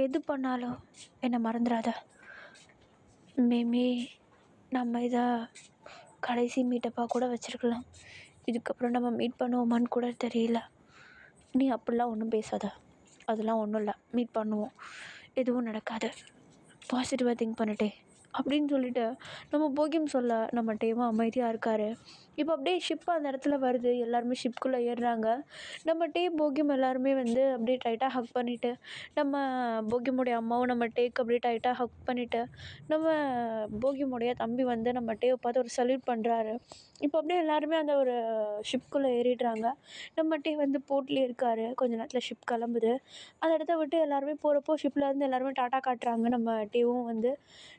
எது பண்ணாலும் என்னை மறந்துடாத. மேபி நம்ம இதை கடைசி மீட்டப்பாக கூட வச்சுருக்கலாம். இதுக்கப்புறம் நம்ம மீட் பண்ணுவோமான்னு கூட தெரியல. நீ அப்படிலாம் ஒன்றும் பேசாத, அதெல்லாம் ஒன்றும் இல்லை, மீட் பண்ணுவோம், எதுவும் நடக்காது, பாசிட்டிவாக திங்க் பண்ணிட்டே அப்படின்னு சொல்லிட்டு நம்ம போகியம் சொல்ல நம்ம டேவும் அமைதியாக இருக்கார். இப்போ அப்படியே ஷிப் அந்த இடத்துல வருது, எல்லாருமே ஷிப்புக்குள்ளே ஏறுறாங்க. நம்ம டே போகியம் எல்லாருமே வந்து அப்படியே டைட்டாக ஹக் பண்ணிவிட்டு, நம்ம போகியமுடைய அம்மாவும் நம்ம டேக்கு அப்படியே டைட்டாக ஹக் பண்ணிவிட்டு, நம்ம போகியமுடைய தம்பி வந்து நம்ம டேவை பார்த்து ஒரு சல்யூட் பண்ணுறாரு. இப்போ அப்படியே எல்லாருமே அந்த ஒரு ஷிப்புக்குள்ளே ஏறிடுறாங்க. நம்ம டே வந்து போர்ட்லேயே இருக்கார். கொஞ்சம் நேரத்தில் ஷிப் கிளம்புது. அந்த இடத்த விட்டு எல்லாருமே போகிறப்போ ஷிப்லேருந்து எல்லாருமே டாட்டா காட்டுறாங்க. நம்ம டேவும் வந்து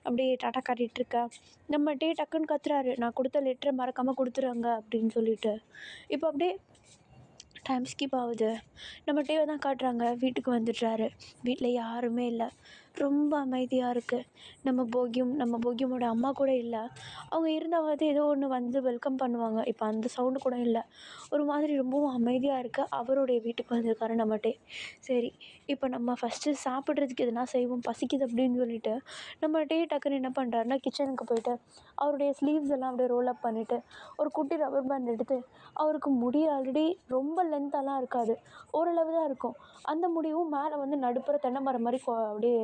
அப்படியே டாட்டா காட்டிகிட்ருக்கா. நம்ம டே டக்குன்னு கத்துறாரு, நான் கொடுத்த லெட்டரை மறக்காமல் கொடுத்துருங்க அப்படின்னு சொல்லிட்டு. இப்போ அப்படியே டைம் ஸ்கிப் ஆகுது. நம்ம டேவை தான் காட்டுறாங்க. வீட்டுக்கு வந்துடுறாரு. வீட்டில் யாருமே இல்லை, ரொம்ப அமைதியாக இருக்குது. நம்ம போகியமோட அம்மா கூட இல்லை. அவங்க இருந்தாவது ஏதோ ஒன்று வந்து வெல்கம் பண்ணுவாங்க. இப்போ அந்த சவுண்டு கூட இல்லை. ஒரு மாதிரி ரொம்பவும் அமைதியாக இருக்குது. அவருடைய வீட்டுக்கு வந்திருக்காரு நம்ம டே. சரி, இப்போ நம்ம ஃபஸ்ட்டு சாப்பிட்றதுக்கு எதுனா செய்வோம், பசிக்குது அப்படின்னு சொல்லிட்டு நம்ம டே டக்குன்னு என்ன பண்ணுறாருன்னா கிச்சனுக்கு போயிட்டு அவருடைய ஸ்லீவ்ஸ் எல்லாம் அப்படியே ரோல் அப் பண்ணிவிட்டு ஒரு குட்டி ரப்பர் பேண்ட் எடுத்து, அவருக்கு முடி ஆல்ரெடி ரொம்ப லென்த்தாலாம் இருக்காது, ஓரளவு தான் இருக்கும். அந்த முடிவும் மேலே வந்து நடுப்புற தென்னை மரம் மாதிரி அப்படியே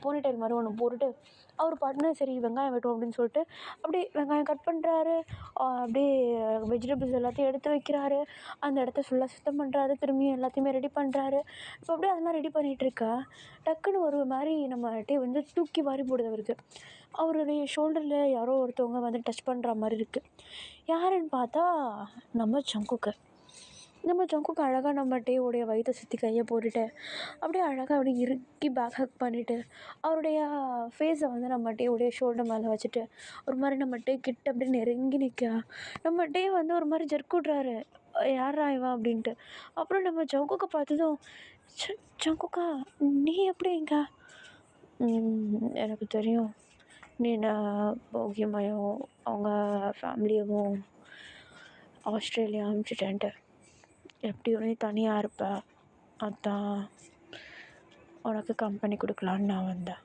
போனிடெயில் மாதிரி ஒன்று போட்டுட்டு அவர் பாட்டுன்னு சரி வெங்காயம் வெட்டும் அப்படின்னு சொல்லிட்டு அப்படியே வெங்காயம் கட் பண்ணுறாரு. அப்படியே வெஜிடபிள்ஸ் எல்லாத்தையும் எடுத்து வைக்கிறாரு. அந்த இடத்த ஃபுல்லாக சுத்தம் பண்ணுறாரு. திரும்பியும் எல்லாத்தையுமே ரெடி பண்ணுறாரு. இப்போ அப்படியே அதெல்லாம் ரெடி பண்ணிகிட்ருக்கா, டக்குன்னு ஒரு மாதிரி நம்ம டே வந்து தூக்கி வாரி போடுது அவருக்கு. அவருடைய ஷோல்டரில் யாரோ ஒருத்தவங்க வந்து டச் பண்ணுற மாதிரி இருக்குது. யாருன்னு பார்த்தா நம்ம ஜங்குக்கு அழகாக நம்ம டேவோடைய வயிற்றை சுற்றி கையை போட்டுட்டு அப்படியே அழகாக அப்படியே இறுக்கி பேக் ஹக் பண்ணிவிட்டு அவருடைய ஃபேஸை வந்து நம்ம டேவோடைய ஷோல்டர் மேலே வச்சுட்டு ஒரு மாதிரி நம்ம டே கிட்ட அப்படியே நெருங்கி நிற்க நம்ம டே வந்து ஒரு மாதிரி ஜர்க் விட்றாரு, யாரா இவன் அப்படின்ட்டு. அப்புறம் நம்ம ஜங்குக்கை பார்த்ததும், ஜங்குக்கா நீ எப்படி இங்க? எனக்கு தெரியும் நீ நான் போகியமையும் அவங்க ஃபேமிலியவும் ஆஸ்திரேலியா அனுப்பிச்சிட்டேன்ட்டு, எப்படியும் நீ தனியாக இருப்ப, அதான் உனக்கு கம்பெனி கொடுக்கலான்னு நான் வந்தேன்.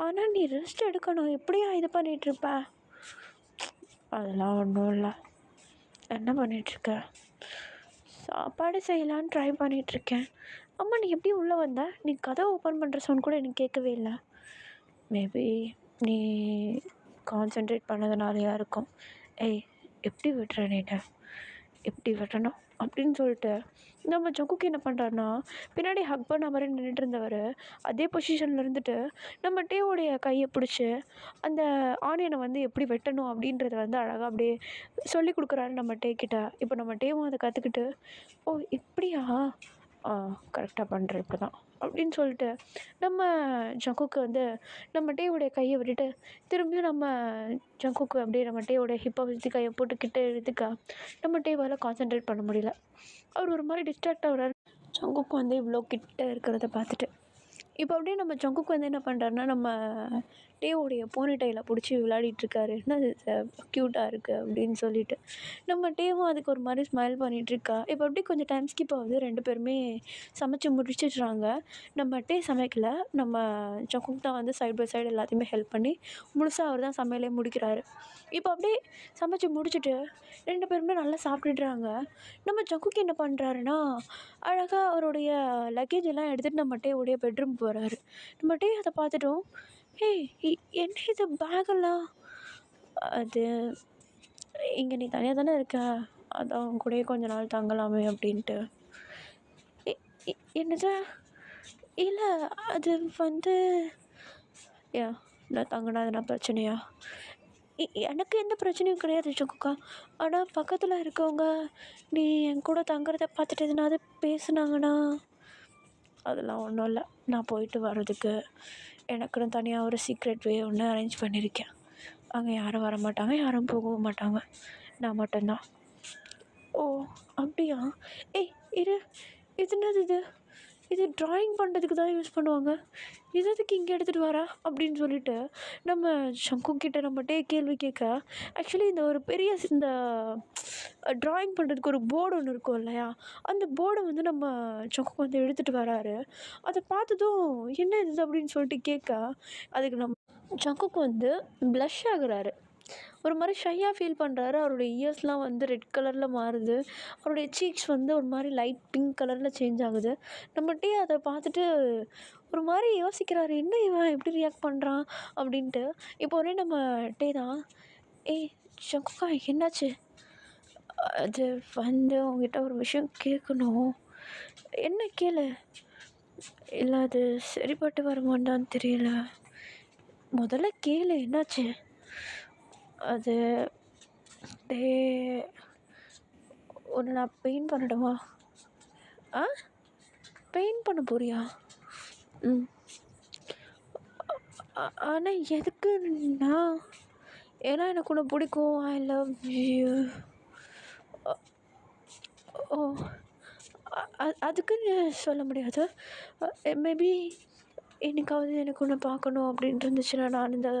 ஆனால் நீ ரெஸ்ட் எடுக்கணும், எப்படியா இது பண்ணிகிட்ருப்ப? அதெல்லாம் ஒன்றும் இல்லை. என்ன பண்ணிகிட்ருக்க? சாப்பாடு செய்யலான்னு ட்ரை பண்ணிகிட்ருக்கேன். அம்மா நீ எப்படி உள்ளே வந்த? நீ கதவை ஓப்பன் பண்ணுற சவுண்ட் கூட எனக்கு கேட்கவே இல்லை. மேபி நீ கான்சென்ட்ரேட் பண்ணதுனாலயா இருக்கும். ஏய் எப்படி விட்டுற நீட்ட, எப்படி விட்டணும் அப்படின்னு சொல்லிட்டு நம்ம ஜங்குக்கு என்ன பண்ணுறாருனா, பின்னாடி ஹக் பண்ண மாதிரி நின்றுட்டு இருந்தவர் அதே பொசிஷனில் இருந்துட்டு நம்ம டேவோடைய கையை பிடிச்சி அந்த ஆனியனை வந்து எப்படி வெட்டணும் அப்படின்றத வந்து அழகாக அப்படியே சொல்லி கொடுக்குறாரு நம்ம டே கிட்ட. இப்போ நம்ம டேவும் அதை கற்றுக்கிட்டு, ஓ இப்படியா, கரெக்டாக பண்ணுறேன் இப்படி தான் அப்படின்னு சொல்லிட்டு நம்ம ஜங்குக்கு வந்து நம்ம டேவுடைய கையை விட்டுட்டு திரும்பியும் நம்ம ஜங்குக்கு அப்படியே நம்ம டேவோடைய ஹிப்பை வச்சு கையை போட்டு கிட்ட இழுத்துக்கா நம்ம டேவால் கான்சென்ட்ரேட் பண்ண முடியல. அவர் ஒரு மாதிரி டிஸ்ட்ராக்ட் ஆகுறாரு ஜங்குக்கு வந்து இவ்வளோ கிட்ட இருக்கிறத பார்த்துட்டு. இப்போ அப்படியே நம்ம ஜங்குக்கு வந்து என்ன பண்ணுறாருனா, நம்ம டேவோடைய போனிடைல பிடிச்சி விளையாடிட்டுருக்காரு. என்ன அது க்யூட்டாக இருக்குது அப்படின்னு சொல்லிட்டு நம்ம டேவும் அதுக்கு ஒரு மாதிரி ஸ்மைல் பண்ணிகிட்ருக்கா. இப்போ அப்படியே கொஞ்சம் டைம் ஸ்கிப் ஆகுது. 2 பேருமே சமைச்சு முடிச்சிடுறாங்க. நம்ம டே சமைக்கல, நம்ம ஜங்குக்கு தான் வந்து சைட் பை சைடு எல்லாத்தையுமே ஹெல்ப் பண்ணி முழுசாக அவர் தான் சமையலே முடிக்கிறாரு. இப்போ அப்படியே சமைச்சு முடிச்சுட்டு 2 பேருமே நல்லா சாப்பிட்டுடுறாங்க. நம்ம ஜங்குக்கு என்ன பண்ணுறாருன்னா, அழகாக அவருடைய லக்கேஜ் எல்லாம் எடுத்துகிட்டு நம்ம டேவுடைய பெட்ரூம் போகிறாரு. நம்ம டே அதை பார்த்துட்டோம், ஏய் என்ன இது பேகெல்லாம், அது இங்கே நீ தனியாக தானே இருக்க, அதான் உன் கூடயே கொஞ்ச நாள் தங்கலாமே அப்படின்ட்டு. என்னது, இல்லை அது வந்து ஏன் நான் தங்கினா எதுனா பிரச்சனையா? எனக்கு எந்த பிரச்சனையும் கிடையாது ஜங்குக்கா. ஆனால் பக்கத்தில் இருக்கவங்க நீ என் கூட தங்குறத பார்த்துட்டு எதுனாவது பேசுனாங்கன்னா. அதெல்லாம் ஒன்றும் இல்லை, நான் போயிட்டு வர்றதுக்கு எனக்குன்னு தனியாக ஒரு சீக்ரெட் வே ஒன்று அரேஞ்ச் பண்ணியிருக்கேன். அங்கே யாரும் வர மாட்டாங்க, யாரும் போகவும் மாட்டாங்க, நான் மட்டும்தான். ஓ அப்படியா? ஏய் இரு, இது என்னது இது, இது ட்ராயிங் பண்ணுறதுக்கு தான் யூஸ் பண்ணுவாங்க, இது எதுக்கு இங்கே எடுத்துகிட்டு வரா அப்படின்னு சொல்லிட்டு நம்ம சங்குக்கிட்ட நம்மகிட்டே கேள்வி கேட்க. ஆக்சுவலி இந்த ஒரு பெரிய இந்த ட்ராயிங் பண்ணுறதுக்கு ஒரு போர்டு ஒன்று இருக்கும் இல்லையா, அந்த போர்டை வந்து நம்ம சங்கு வந்து எடுத்துகிட்டு வராரு. அதை பார்த்ததும் என்ன இது அப்படின்னு சொல்லிட்டு கேட்க, அதுக்கு நம்ம சங்குக்கு வந்து ப்ளஷ் ஆகுறாரு. ஒரு மாதிரி ஷையாக ஃபீல் பண்ணுறாரு. அவருடைய இயர்ஸ்லாம் வந்து ரெட் கலரில் மாறுது. அவருடைய சீக்ஸ் வந்து ஒரு மாதிரி லைட் பிங்க் கலரில் சேஞ்ச் ஆகுது. நம்மகிட்டே அதை பார்த்துட்டு ஒரு மாதிரி யோசிக்கிறாரு, என்ன இவன் எப்படி ரியாக்ட் பண்ணுறான் அப்படின்ட்டு. இப்போ ஒரே நம்ம டே தான், ஏய் சங்குக்கா என்னாச்சு? அது வந்து உங்ககிட்ட ஒரு விஷயம் கேட்கணும். என்ன கேளு? இல்லை அது சரிப்பட்டு வருமான்னு தெரியல, முதல்ல கேளு என்னாச்சு? அது டே ஒன்று நான் பெயிண்ட் பண்ணட்டுமா? ஆ பெயிண்ட் பண்ண போறியா? ம் ஆனால் எதுக்குன்னா, ஏன்னா எனக்கு ஒன்று பிடிக்கும், ஐ லவ் யூ. ஓ அதுக்குன்னு சொல்ல முடியாது. மேபி என்னைக்காவது எனக்கு ஒன்று பார்க்கணும் அப்படின்ட்டு இருந்துச்சுன்னா, நான் இந்த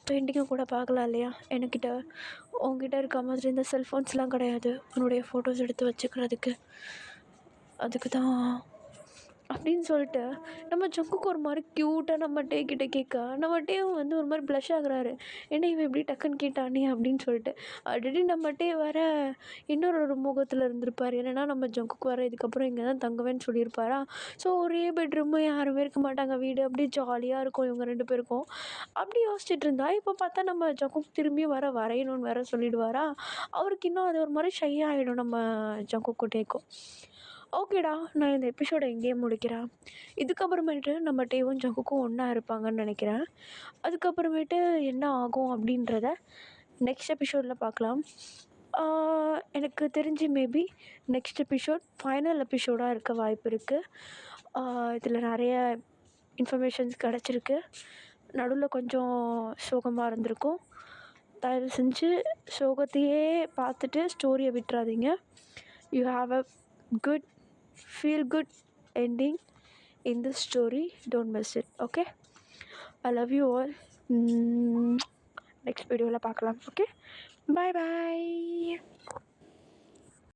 பெயிண்டிங்கும் கூட பார்க்கலாம் இல்லையா? என்கிட்ட உங்ககிட்ட இருக்க மாதிரி இந்த செல்ஃபோன்ஸ்லாம் கிடையாது உன்னுடைய ஃபோட்டோஸ் எடுத்து வச்சுக்கிறதுக்கு. அதுக்கு தான் அப்படின்னு சொல்லிட்டு நம்ம ஜங்குக்கு ஒரு மாதிரி க்யூட்டாக நம்ம டே கிட்ட கேட்க, நம்ம டேவும் வந்து ஒரு மாதிரி ப்ளஷ் ஆகுறாரு. என்ன இவன் எப்படி டக்குன்னு கேட்டானே அப்படின்னு சொல்லிட்டு. ஆல்ரெடி நம்ம டே வர இன்னொரு முகத்தில் இருந்திருப்பார். என்னென்னா நம்ம ஜங்குக்கு வர இதுக்கப்புறம் இங்கே தான் தங்குவேன்னு சொல்லியிருப்பாரா. ஸோ ஒரே பெட்ரூமு, யாருமே இருக்க மாட்டாங்க, வீடு அப்படியே ஜாலியாக இருக்கும் இவங்க 2 பேருக்கும். அப்படி யோசிச்சுட்டு இருந்தா, இப்போ பார்த்தா நம்ம ஜங்குக்கு திரும்பியும் வரையணும்னு வேற சொல்லிடுவாரா. அவருக்கு இன்னும் அது ஒரு மாதிரி ஷை ஆகிடும் நம்ம ஜங்குக்கு டேக்கும். ஓகேடா, நான் இந்த எபிசோடை இங்கேயே முடிக்கிறேன். இதுக்கப்புறமேட்டு நம்ம டேவும் ஜங்குக்கும் ஒன்றா இருப்பாங்கன்னு நினைக்கிறேன். அதுக்கப்புறமேட்டு என்ன ஆகும் அப்படின்றத நெக்ஸ்ட் எபிசோடில் பார்க்கலாம். எனக்கு தெரிஞ்சு மேபி நெக்ஸ்ட் எபிசோட் ஃபைனல் எபிசோடாக இருக்க வாய்ப்பு இருக்குது. இதில் நிறைய இன்ஃபர்மேஷன்ஸ் கிடச்சிருக்கு. நடுவில் கொஞ்சம் சோகமாக இருந்திருக்கும். தயவு செஞ்சு சோகத்தையே பார்த்துட்டு ஸ்டோரியை விட்டுறாதீங்க. You have a good feel good ending in this story, don't miss it. Okay, I love you all. Next video la paakalam. Okay, bye bye.